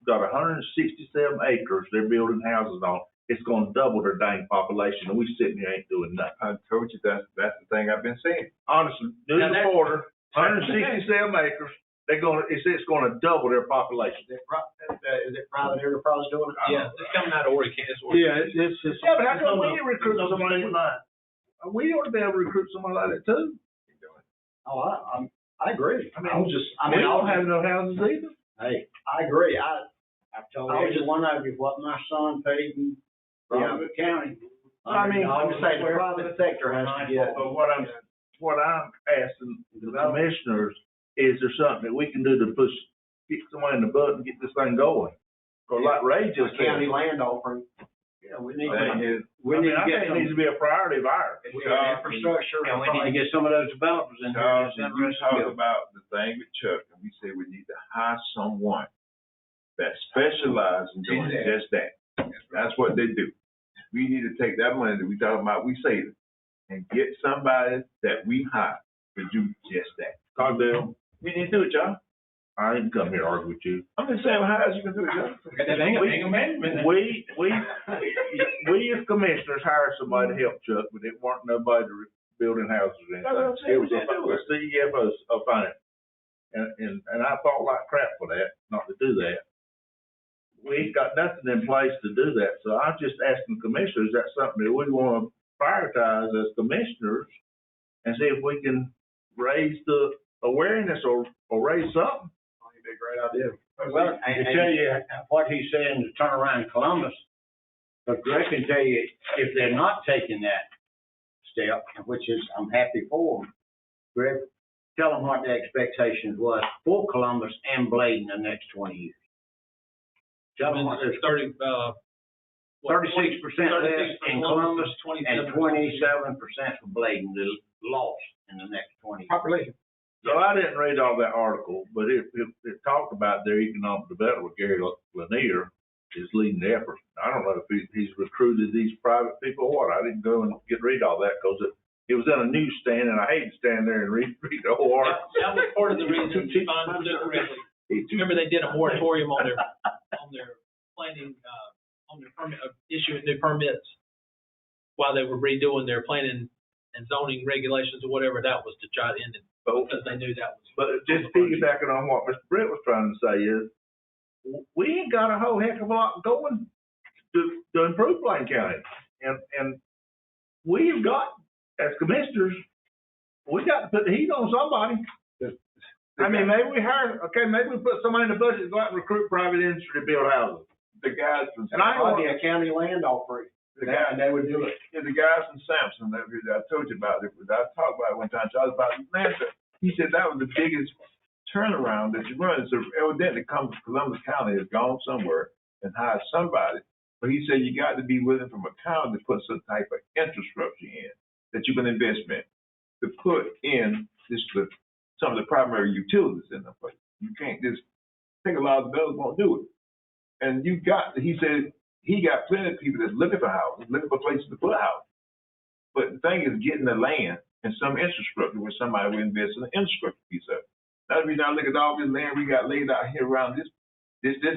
got 167 acres they're building houses on. It's gonna double their dang population, and we sitting here ain't doing nothing. I told you that's the thing I've been saying. Honestly, News Reporter, 167 acres, it's gonna double their population. Is it private enterprise doing it? Yeah, it's coming out of Oregon. Yeah, it's just. Yeah, but how come we didn't recruit somebody? We ought to be able to recruit somebody like that too. Oh, I agree. We don't have no houses either. Hey, I agree. I've told every one of you what my son paid in Rockwood County. I mean, I'm just saying, the private sector has to get. But what I'm asking the commissioners, is there something that we can do to get somebody in the butt and get this thing going? Or like Ray just said. County land offering. Yeah, we need to I think it needs to be a priority of ours. infrastructure. And we need to get some of those developers in here. Charles, you talk about the thing with Chuck, and we say we need to hire someone that specializes in doing just that. That's what they do. We need to take that money that we talking about, we save it, and get somebody that we hire to do just that. Cockdale, We need to do it, John. I didn't come here to argue with you. I'm just saying, how else you can do it, John? That anger management. We as commissioners hired somebody to help Chuck, but it weren't nobody building houses or anything. It was a CFO of finance. And I fought like crap for that, not to do that. We got nothing in place to do that. So I'm just asking the commissioners, is that something that we want to prioritize as commissioners and see if we can raise the awareness or raise something? It'd be a great idea. Well, to tell you what he's saying to turn around Columbus, but Greg can tell you, if they're not taking that step, which is, I'm happy for them, Greg, tell them what the expectations was for Columbus and Bladen the next 20 years. Tell them what there's 36% less in Columbus and 27% for Bladen, the loss in the next 20 years. Population. So I didn't read all that article, but it talked about their economic development. Gary Lanier is leading the effort. I don't know if he's recruited these private people or what. I didn't go and read all that because it was in a newsstand, and I hate to stand there and read the whole article. That was part of the reason, if I understood correctly. Remember, they did a moratorium on their planning, on their permit, issuing new permits while they were redoing their planning and zoning regulations or whatever. That was to try to end it, because they knew that was. But just piggybacking on what Mr. Brett was trying to say is, we ain't got a whole heck of a lot going to improve Bladen County. And we've got, as commissioners, we got to put the heat on somebody. I mean, maybe we put somebody in the budget to go out and recruit private industry to build houses. The guys from, And I Probably a county land offering, and they would do it. yeah, the guys from Sampson, that I told you about it, I talked about it one time, Charles, about Atlanta. He said that was the biggest turnaround that you run. So evidently Columbus County has gone somewhere and hired somebody. But he said you got to be willing from a county to put some type of infrastructure in that you can invest in, to put in some of the primary utilities in the place. You can't just think a lot of the bills won't do it. And he said he got plenty of people that's looking for houses, looking for places to put houses. But the thing is getting the land and some infrastructure where somebody will invest in the infrastructure piece of it. That's the reason I look at all this land we got laid out here around this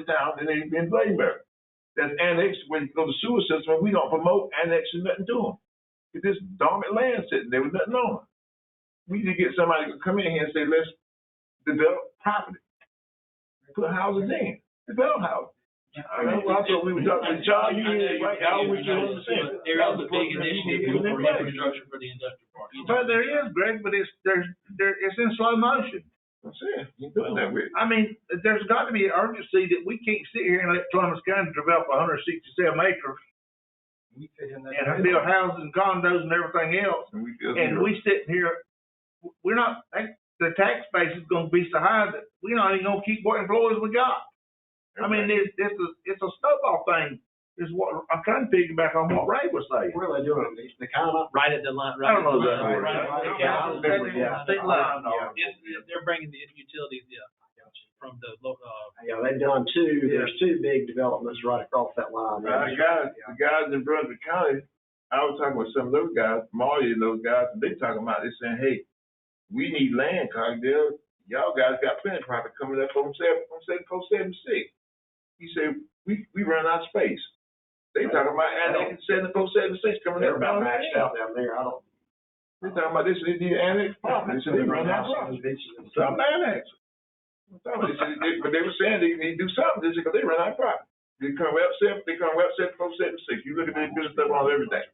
town and in Bladenburg. That's annexed when you go to the sewer system, and we don't promote annexing nothing to them. It's this dormant land sitting there with nothing on it. We need to get somebody to come in here and say, let's develop property. Put houses in. Develop houses. I know, I thought we were talking to Charles, you hear it right now, we should understand. There is a big initiative for infrastructure for the industrial park. But there is, Greg, but it's in slow motion. I'm saying, you're doing that with. I mean, there's got to be an urgency that we can't sit here and let Columbus County develop 167 acres and build houses and condos and everything else. And we sitting here, we're not, the tax base is gonna be so high that we're not even gonna keep what employees we got. I mean, it's a snowball thing, is what, I'm trying to piggyback on what Ray was saying. Where are they doing it? The kind of. Right at the line. I don't know that. They're bringing the utilities, from the local. Yeah, they've done two, there's two big developments right across that line. The guys in Brunswick County, I was talking with some of those guys, Marty and those guys, and they talking about, they saying, hey, we need land, Cogdale. Y'all guys got plenty of profit coming up from 7476. He said, we run out of space. They talking about annexing 7476 coming They're up. about maxed out down there. They talking about this, they need annex property. They said they run out of property. Something annex. But they were saying they need to do something, because they run out of property. They come up 7476. You look at their business stuff on every day.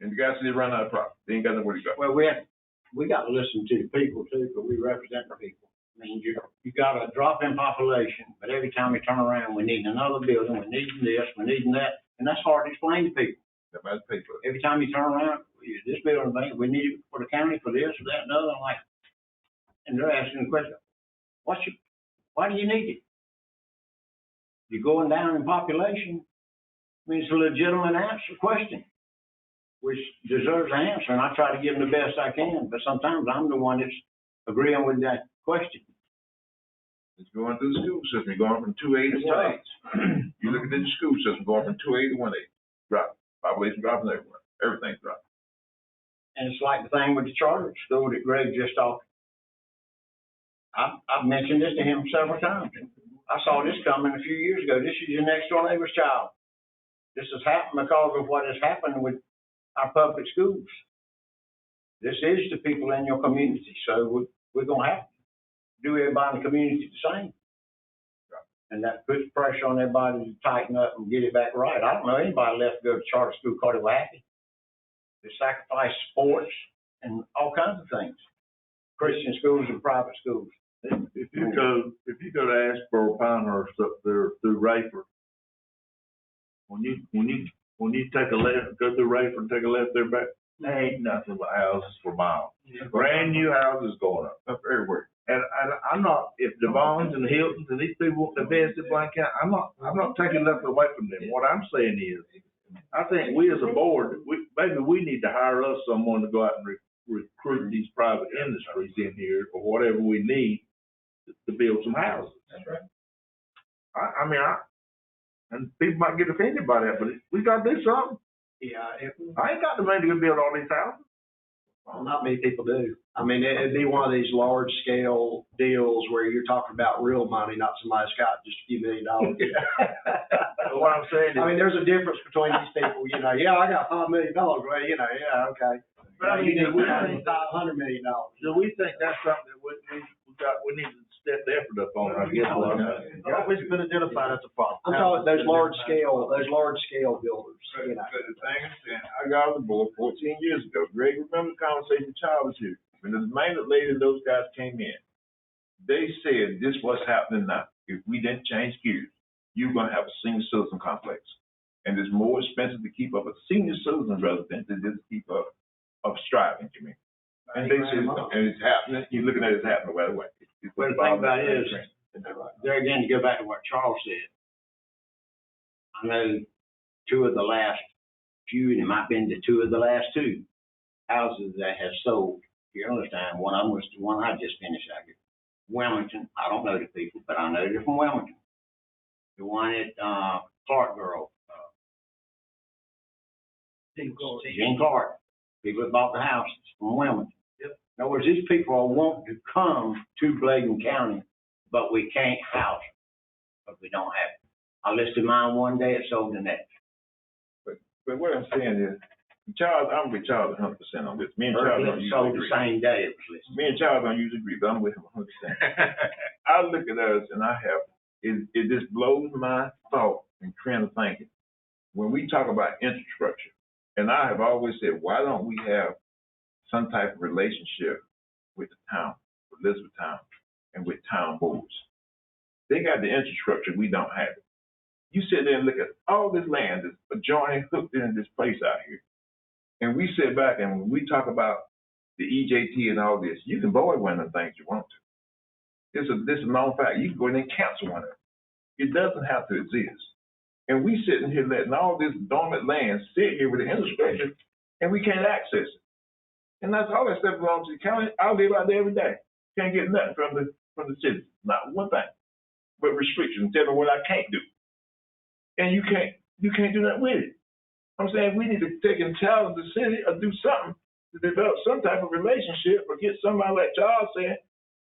And the guy said they run out of property. They ain't got nowhere to go. Well, we got to listen to the people too, because we represent the people. I mean, you got a drop in population, but every time we turn around, we need another building, we need this, we need that, and that's hard to explain to people. Nobody's paid for it. Every time you turn around, this building thing, we need it for the county for this or that and the other, and they're asking the question, why do you need it? You're going down in population. I mean, it's a legitimate question, which deserves an answer, and I try to give them the best I can, but sometimes I'm the one that's agreeing with that question. It's going through the school system, going from 2A to 1A. You look at the school system, going from 2A to 1A. Drop. Population dropping everywhere. Everything's dropping. And it's like the thing with the charter school that Greg just talked. I've mentioned this to him several times. I saw this coming a few years ago. This is your next door neighbor's child. This has happened because of what has happened with our public schools. This is the people in your community, so we're going to have to do everybody in the community the same. And that puts pressure on everybody to tighten up and get it back right. I don't know anybody left to go to charter school because they were happy. They sacrificed sports and all kinds of things. Christian schools and private schools. If you go to Asheboro, Pinehurst up there through Rayford, when you take a left, go through Rayford and take a left there back, there ain't nothing but houses for miles. Brand new houses going up everywhere. And I'm not, if the Bonds and the Hiltons and these people want to invest in Blaine County, I'm not taking nothing away from them. What I'm saying is, I think we as a board, maybe we need to hire us someone to go out and recruit these private industries in here or whatever we need to build some houses. That's right. I mean, and people might get offended by that, but we gotta do something. Yeah, I ain't got the money to build all these houses. well, not many people do. I mean, it'd be one of these large scale deals where you're talking about real money, not somebody's got just a few $1 million. What I'm saying is, I mean, there's a difference between these people, you know, yeah, I got $5 million, well, you know, yeah, okay. but I mean, You we need $500 million. do we think that's something that we need to step the effort up on, I guess, what I'm saying. It's always been identified as a problem. I'm talking those large scale builders, you know. But the thing is, I got on the board 14 years ago. Greg, remember the conversation Charles was here? When the maintenance lady and those guys came in, they said this what's happening now. If we didn't change gears, you're gonna have a senior citizen complex. And it's more expensive to keep up a senior citizen resident than just keep up of striving, you mean. And they said, and it's happening, you're looking at it happening right away. Well, the thing about it is, there again, to go back to what Charles said, I know two of the last few, and it might have been the two of the last two houses that have sold. You understand, one of them was the one I just finished out here. Wilmington, I don't know the people, but I know they're from Wilmington. The one at, Clarkboro, Gene Clark, people that bought the houses from Wilmington. Yep. In other words, these people are wanting to come to Bladen County, but we can't house them, but we don't have it. I listed mine one day, it sold the next. But what I'm saying is, Charles, I'm with Charles 100% on this. Me and Charles don't It sold usually the agree. same day it was listed. Me and Charles don't usually agree, but I'm with him 100%. I look at us and it just blows my thought and trend of thinking. When we talk about infrastructure, and I have always said, why don't we have some type of relationship with the town, with Elizabethtown, and with town boards? They got the infrastructure, we don't have it. You sit there and look at all this land that's adjoining, hooked in this place out here. And we sit back and when we talk about the EJT and all this, you can void one of the things you want to. This is a known fact. You can go in and cancel one of them. It doesn't have to exist. And we sitting here letting all this dormant land sit here with the infrastructure and we can't access it. And that's all that stuff belongs to the county. I live out there every day. Can't get nothing from the city. Not one thing. But restrictions. Tell me what I can't do. And you can't do nothing with it. I'm saying we need to take and challenge the city or do something to develop some type of relationship or get somebody like Charles said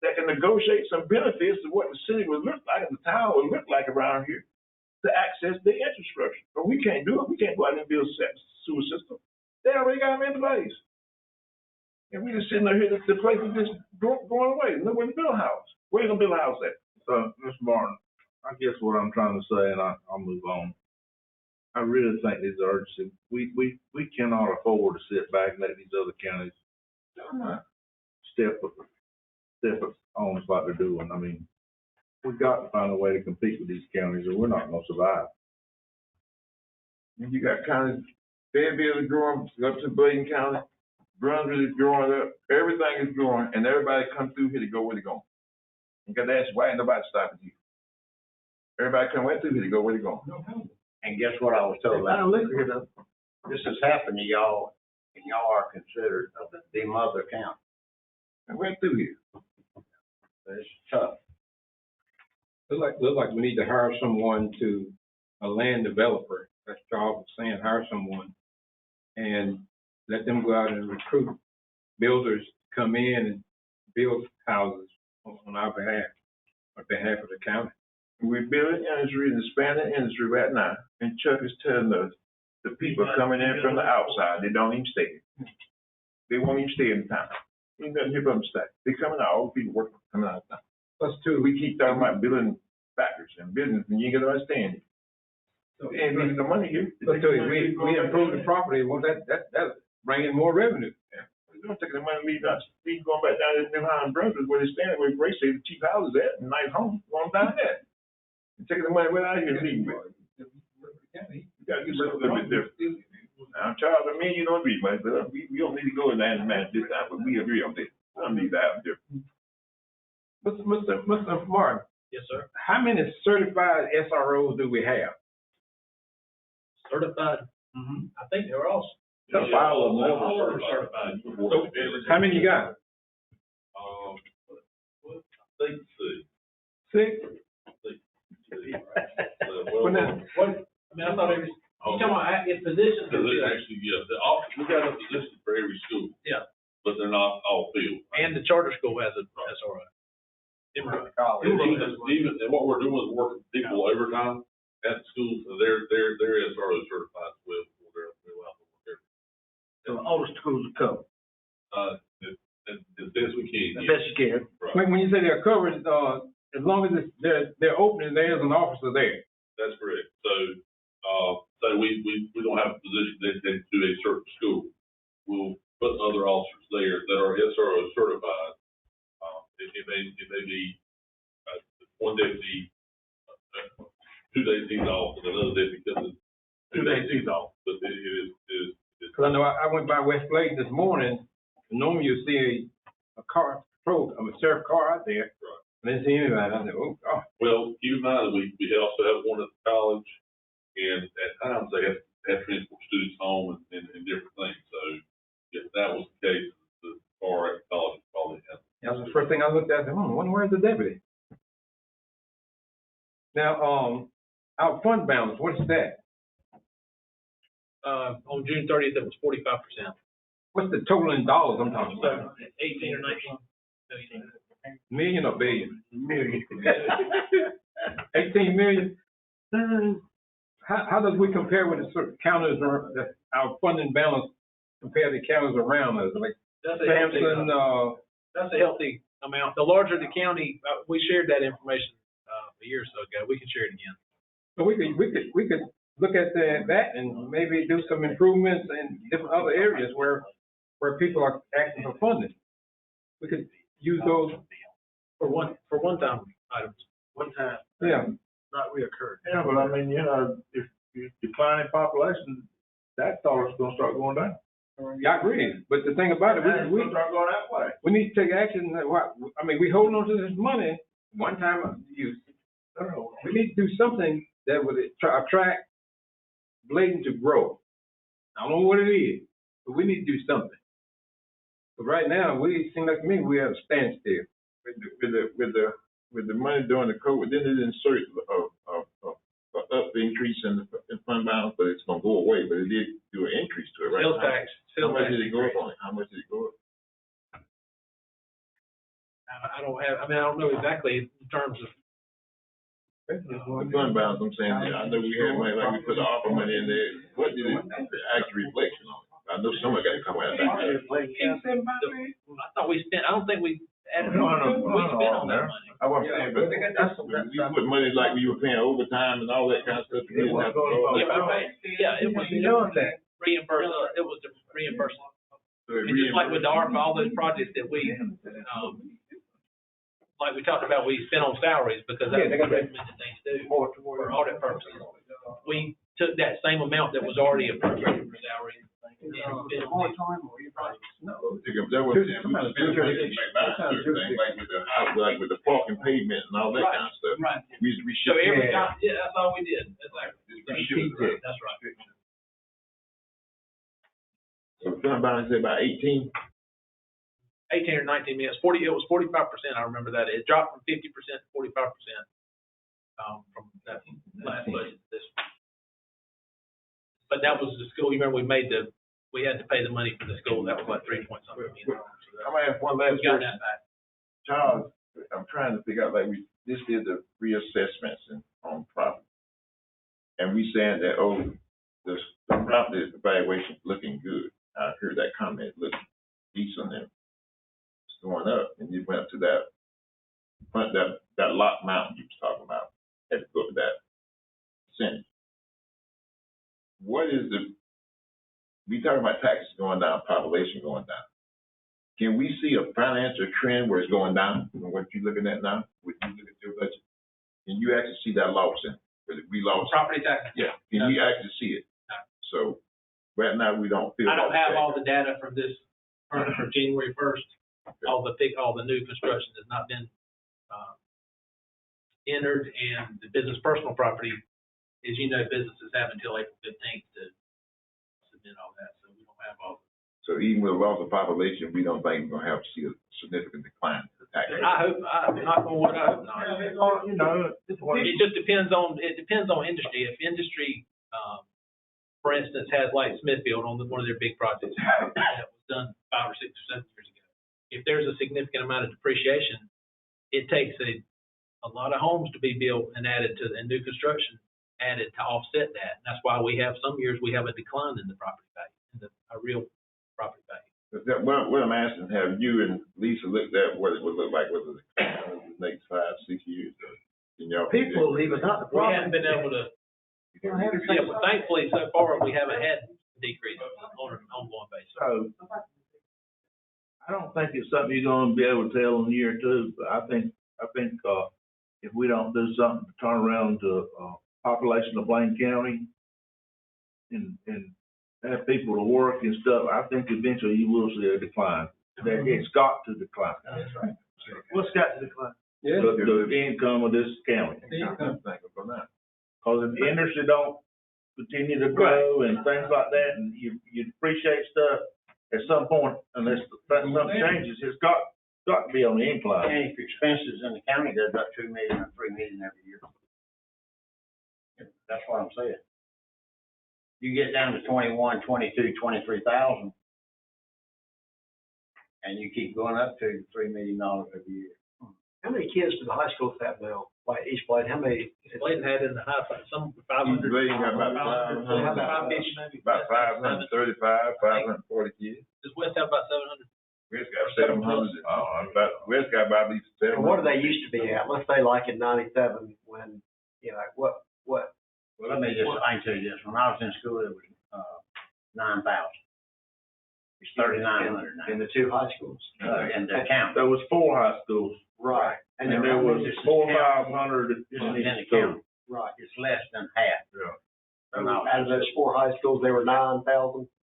that can negotiate some benefits of what the city would look like and the town would look like around here to access the infrastructure. But we can't do it. We can't go out and build a sewer system. They already got them in place. And we just sitting there here, the place is just going away. Nobody to build a house. Where you gonna build a house at? So, Mr. Martin, I guess what I'm trying to say, and I'll move on. I really think there's urgency. We cannot afford to sit back and let these other counties step on us like they're doing. I mean, we've got to find a way to compete with these counties or we're not gonna survive. And you got counties, Fayetteville is growing up to Bladen County, Brunswick is growing up, everything is growing, and everybody comes through here to go where they're going. You got to ask why ain't nobody stopping you? Everybody come right through here to go where they're going. And guess what I was told? This has happened to y'all, and y'all are considered the mother county. And right through here. It's tough. Look like we need to hire someone a land developer, as Charles was saying, hire someone and let them go out and recruit builders to come in and build houses on our behalf, on behalf of the county. We're building industry and expanding industry right now, and Chuck is telling us the people are coming in from the outside, they don't even stay here. They won't even stay in town. You ain't nothing here from them stay. They coming out, all the people working, coming out of town. Plus too, we keep talking about building factors and business, and you ain't gonna understand it. So, And we the money here. so we improve the property, well, that's bringing more revenue. We don't take the money, leave going back down to New Holland Brunswick where they stand, where Ray say the cheap houses at, and nice homes, going down there. And taking the money right out here and leaving it. You gotta do something a little bit different. Now, Charles, I mean, you don't agree, but we don't need to go in there and manage this time, but we agree on this. I don't need to have different. Mr. Martin, Yes, sir. how many certified SROs do we have? Certified. I think they're all. Got 5 of them. All are certified. How many you got? Think Six? Well, I mean, I thought it was, you talking about active positions? because it actually, yeah, we got a position for every school. Yeah. But they're not all filled. And the charter school has a SRO. Even, and what we're doing is working people overtime at the schools, so they're SRO certified as well. They're allowed to work there. So all the schools are covered, As best we can. the yeah. best you can. Right. When you say they're covered, as long as they're open and there's an officer there. That's correct. So, we don't have a position dedicated to a certain school. We'll put other officers there that are SRO certified. It may be, one deputy, 2 days he's off, and another deputy comes 2 days he's off. But it is. Cause I know I went by West Bladen this morning, and normally you see a car, a sheriff car out there. Right. I didn't see anybody. I said, oh, God. Well, keep in mind, we also have one at the college, and at times they have transport students home and different things. So if that was the case, the car at the college probably has. That was the first thing I looked at. I said, I wonder where's the deputy? Now, our fund balance, what's that? On June 30th, it was 45%. What's the total in dollars I'm talking So about? 18 or 19 million. Million or billion? Million. 18 million? How does we compare with the certain counters or our funding balance compared to counters around us? Like That's a healthy, Samson, that's a healthy amount. The larger the county, we shared that information a year or so ago. We can share it again. so we could look at that and maybe do some improvements in different other areas where people are asking for funding. We could use those. For one-time items. One time, Yeah. not reoccurring. Yeah, but I mean, if you decline in population, that dollar's gonna start going down. I agree, but the thing about it, It's gonna start going that way. we need to take action. I mean, we holding on to this money, one-time use. We need to do something that would attract Bladen to grow. I don't know what it is, but we need to do something. But right now, it seems like to me we have a standstill. With the money during the COVID, then it insert up the increase in fund balance, but it's gonna go away, but it did do an increase to it, right? Sales tax. How much did it go up on it? How much did it go up? I don't know exactly in terms of. The fund balance, I'm saying, I know we had money, like we put the ARPA money in there, what did it, the actual reflection on it? I know somebody got to come out of that. I thought we spent, I don't think we added, No, we spent on that money. I wasn't saying, but we put money like we were paying overtime and all that kind of stuff. We didn't have to go. Yeah, it was reimbursed, it was the reimbursement. So it And just like with the reimbursed. ARPA, all those projects that we, like we talked about, we spent on salaries because that's what we recommended things do for audit purposes. We took that same amount that was already appropriated for salaries and spent on these projects. That was, we spent everything like with the house, like with the parking pavement and all that kind of stuff. Right. We So shipped. every time, yeah, that's all we did. That's right. That's right. So fund balance is about 18. 18 or 19 minutes, it was 45%, I remember that. It dropped from 50% to 45%, from that last budget to this one. But that was the school, you remember we had to pay the money for the school, that was like 3-point-something million. I'm gonna ask one last We got question. that back. Charles, I'm trying to figure out, like, we just did the reassessments on property. And we saying that, the property evaluation is looking good. I heard that comment, looking decent and it's going up. And you went to that lot mountain you was talking about. percentage. What is we talking about taxes going down, population going down. Can we see a financial trend where it's going down from what you're looking at now? When you look at your budget, can you actually see that loss in, whether we lost? Property taxes. Yeah, can you actually see it? So, right now, we don't feel. I don't have all the data from this, from January first. All the new construction has not been, entered, and the business personal property, as you know, businesses have until April 15th to submit all that, so we don't have all. So even with a loss of population, we don't think we're gonna have to see a significant decline in the tax rate. I hope, knock on wood, I hope not. You know, It just depends on industry. If industry, for instance, has like Smithfield on one of their big projects that was done 5 or 6 or 7 years ago. If there's a significant amount of depreciation, it takes a lot of homes to be built and added to, and new construction added to offset that. And that's why we have, some years we have a decline in the property value, a real property value. What I'm asking, have you and Lisa looked at what it would look like with the next 5, 6 years? Can y'all? People leave it, not the We problem. haven't been able to, yeah, but thankfully so far we haven't had decrease on an ongoing basis. So, I don't think it's something you're gonna be able to tell in a year or two, but I think, if we don't do something to turn around the, population of Blaine County and have people to work and stuff, I think eventually you will see a decline. That it's got to decline. That's right. What's got to decline? The income of this county. Cause if the industry don't continue to grow and things like that, and you depreciate stuff at some point, unless something changes, it's got to be on the incline. County expenses in the county goes up 2 million or 3 million every year. That's what I'm saying. You get down to 21, 22, 23,000, and you keep going up to $3 million every year. How many kids do the high schools have now? Like East Bladen, how many? Bladen had in the high, some 500. Bladen got about 535, 540 kids. Does West have about 700? West got 700. West got about at least 700. What do they used to be at? Let's say like in '97 when, you know, what? Well, I can tell you this, when I was in school, it was, 9,000. It's 3,900 now. In the 2 high schools? And the county. There was 4 high schools. Right. And there was 400 or 500 in In each the school. county. Right. It's less than half. Yeah. Out of those 4 high schools, there were 9,000?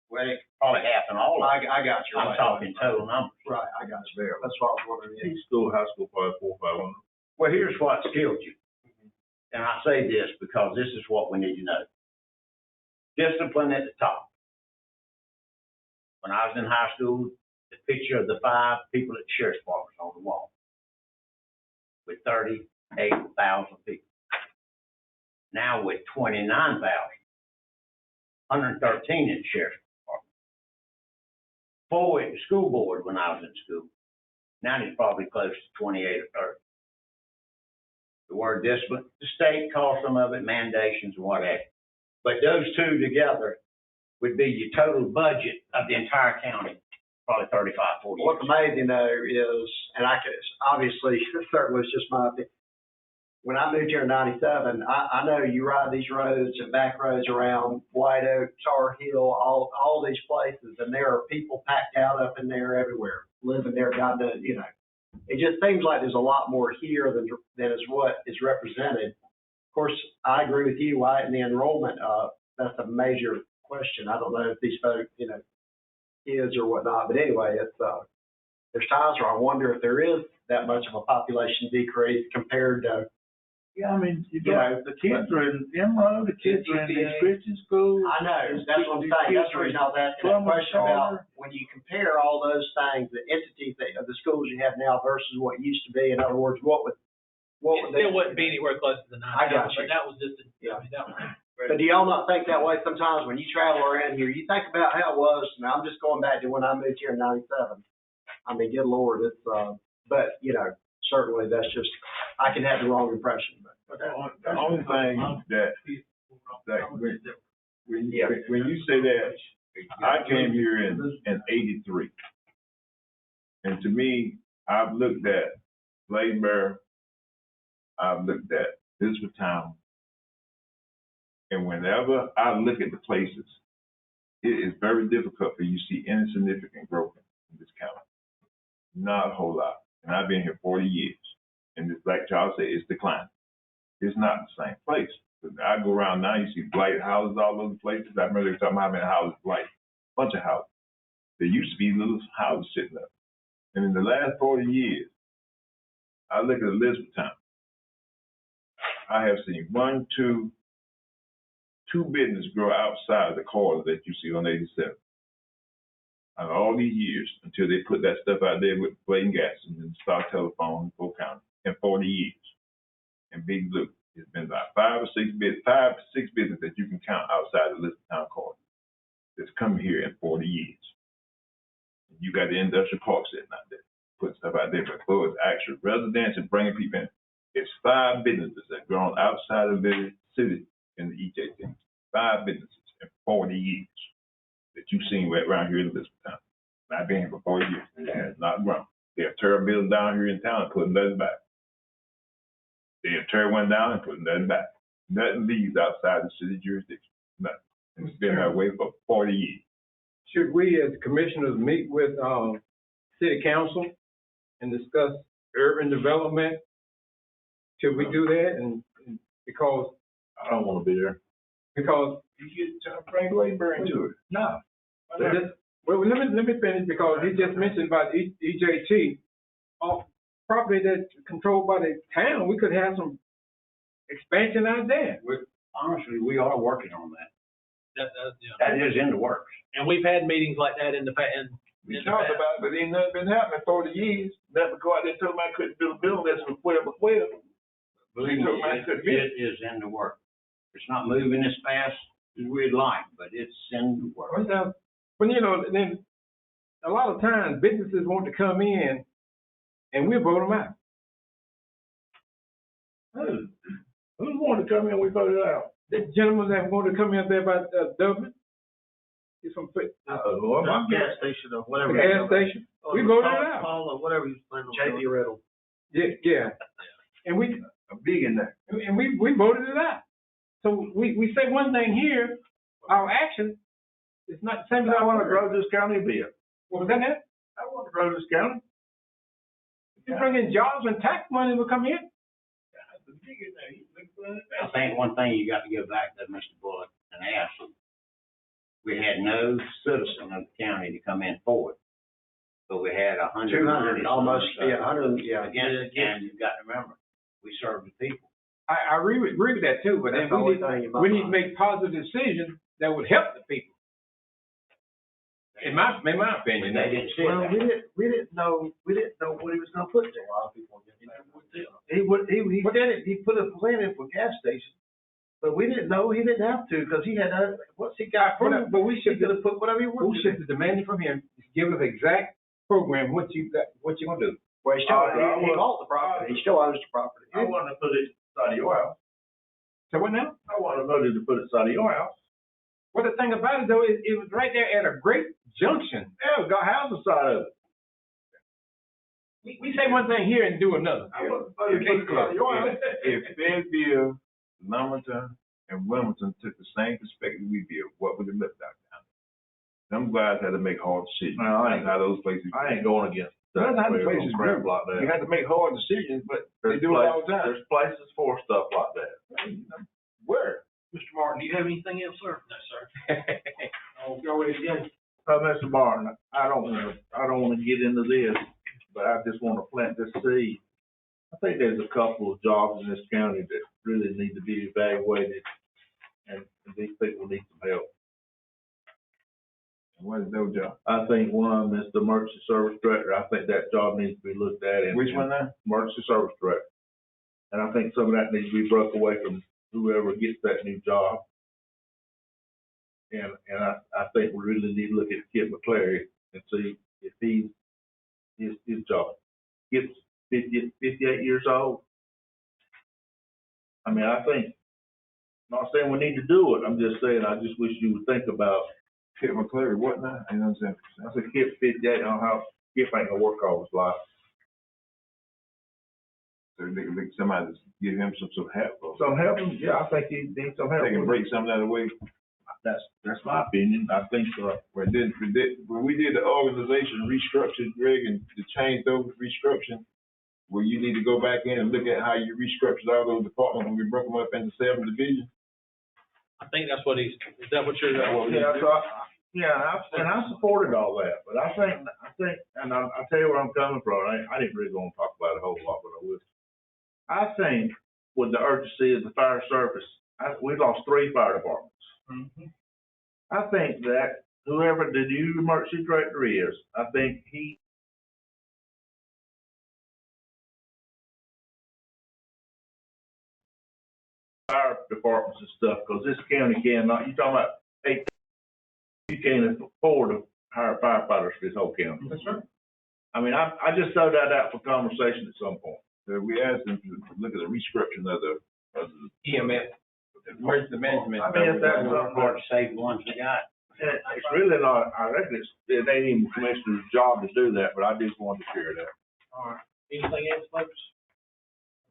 Well, it's probably half and all. I got you. I'm talking total numbers. Right, I got you. That's what I was wondering. Each school, high school, probably 400 or 500. Well, here's what's killed you. And I say this because this is what we need to know. Discipline at the top. When I was in high school, the picture of the 5 people at the sheriff's department was on the wall with 38,000 people. Now with 29,000, 113 in the sheriff's department. 4 at the school board when I was in school. Now it's probably close to 28 or 30. The word discipline, the state calls some of it mandations and whatever. But those 2 together would be your total budget of the entire county, probably 35, 40 years. What's amazing though is, and I can, obviously, certainly it's just my opinion. When I moved here in '97, I know you ride these roads and back roads around White Oak, Tar Hill, all these places, and there are people packed out up in there everywhere, living there, God knows, you know. It just seems like there's a lot more here than is what is represented. Of course, I agree with you, why isn't the enrollment up? That's a major question. I don't know if these folks, you know, kids or whatnot, but anyway, it's, there's times where I wonder if there is that much of a population decrease compared to. Yeah, I mean, you know, the kids are in Emerald, the kids are in these Christian schools. I know, that's what I'm saying, that's the reason I was asking that question about, when you compare all those things, the entities of the schools you have now versus what used to be, in other words, what would It still wouldn't be anywhere close to the 9,000, I got you. but that was just, Yeah. that was. But do y'all not think that way sometimes when you travel around here? You think about how it was, and I'm just going back to when I moved here in '97. I mean, good Lord, it's, but, you know, certainly that's just, I can have the wrong impression, but. The only thing that when you say that, I came here in '83. And to me, I've looked at Bladenburg, I've looked at Elizabeth Town, And whenever I look at the places, it is very difficult for you to see any significant growth in this county. Not a whole lot. And I've been here 40 years. And this, like Charles said, it's declining. It's not the same place. But I go around now, you see blighted houses all over the places. I remember they were talking about how many houses blighted. Bunch of houses. There used to be little houses sitting up. And in the last 40 years, I look at Elizabethtown. I have seen two businesses grow outside of the corridor that you see on 87. Out of all these years, until they put that stuff out there with Bladen gas and Star Telephone in Polk County, in 40 years. And Big Blue, it's been about 5 or 6 businesses that you can count outside the Elizabethtown corridor that's come here in 40 years. And you got the industrial park sitting out there, putting stuff out there, but for its actual residents and bringing people in, it's 5 businesses that have grown outside of the city in the EJT. 5 businesses in 40 years that you've seen right around here in Elizabethtown. And I've been here for 40 years. It has not grown. They have tear buildings down here in town and put nothing back. They have tear one down and put nothing back. Nothing leaves outside the city jurisdiction. Nothing. And it's been that way for 40 years. Should we as commissioners meet with, city council and discuss urban development? Should we do that? And because I don't wanna be there. Because You get Frank Labor into it. no. Well, let me finish because he just mentioned about EJT. Property that's controlled by the town, we could have some expansion out there. Honestly, we are working on that. Yeah. That is in the works. And we've had meetings like that in the past. We talked about it, but ain't nothing been happening 40 years. Never go out there and told me I couldn't build a building that's from 12 to 12. Believe me, it is in the works. It's not moving as fast as we'd like, but it's in the works. But you know, then a lot of times businesses want to come in and we vote them out. Who's wanting to come in, we voted out? The gentleman that wanted to come in there about Dublin, he's from Gas station or the whatever. gas station. We voted it out. Paul or whatever he's playing. JP Riddle. Yeah. And we I'm big in that. and we voted it out. So we say one thing here, our action is not the same as I our wanna word. grow this county a bit. What was that? I wanna grow this county. You bring in jobs and tax money will come in. I think one thing you got to go back to Mr. Bullock and ask him. We had no citizen of the county to come in forward. But we had 200, almost, yeah, 100, yeah. Against the county, you've got to remember, we serve the people. I agree with that too, but then That's the only thing in my we need to mind. make positive decisions that would help the people. In my opinion. They didn't say Well, that. we didn't know what he was gonna put there. A lot of people get that. He said it, he put a plan in for gas station, but we didn't know he didn't have to, cause he had, once he got approved, But we he should could have put whatever he we wanted. should have demanded from him, give us exact program, what you gonna do. Well, he still, he bought the property, he still owns the property. I wanna put it inside of your house. So what now? I wanna vote to put it inside of your house. Well, the thing about it though, it was right there at a great junction. Yeah, we got houses side of it. We say one thing here and do another. I wanna vote to put it inside of your house. If Fayetteville, Lumberton, and Wilmington took the same perspective we did, what would it look like down there? Them guys had to make hard decisions. No, I ain't- That's how those places. I ain't going against that. That's how the places crap do. like that. You have to make hard decisions, but they There's do it all the places- time. There's places for stuff like that. Where? Mr. Martin, do you have anything else, sir? No, sir. Oh, go ahead again. Mr. Barton, I don't wanna get into this, but I just wanna plant this seed. I think there's a couple of jobs in this county that really need to be evaluated, and these people need some help. What is their job? I think one is the emergency service director. I think that job needs to be looked at. And Which one now? Emergency service director. And I think some of that needs to be broke away from whoever gets that new job. And I think we really need to look at Kip McClary and see if his job gets 58 years old. I mean, I think, I'm not saying we need to do it. I'm just saying, I just wish you would think about. Kip McClary, what now? I know what I'm saying. I said Kip 58, I don't know how, Kip ain't gonna work all his life. So they can make somebody give him some sort of help. Or Some help him, yeah, I think he needs some help. they can break something out of the way. That's my opinion. I think, When we did the organization restructure, Greg, and to change those restructuring, where you need to go back in and look at how you restructured all those departments when we broke them up into 7 divisions. I think that's what is that what you're? yeah, so I supported all that, but I think, and I'll tell you where I'm coming from. I didn't really want to talk about it a whole lot, but I will. I think with the urgency of the fire service, we lost 3 fire departments. Mm-hmm. I think that whoever the new emergency director is, I think he fire departments and stuff, because this county cannot, you're talking about 8, you can't afford to hire firefighters for this whole county. That's right. I mean, I just throw that out for conversation at some point. So we asked them to look at the restructuring of the EMS, emergency management. I mean, if that's Work hard to save the ones we got. It's really not, I reckon it ain't even the commissioner's job to do that, but I just wanted to share that. All right. Anything else, folks?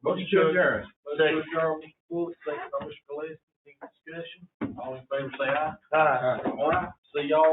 Motion to adjourn. Motion to adjourn, Mr. Bullock, second by Mr. Gillespie. Any discussion? All in favor, say aye. Aye. All right. See y'all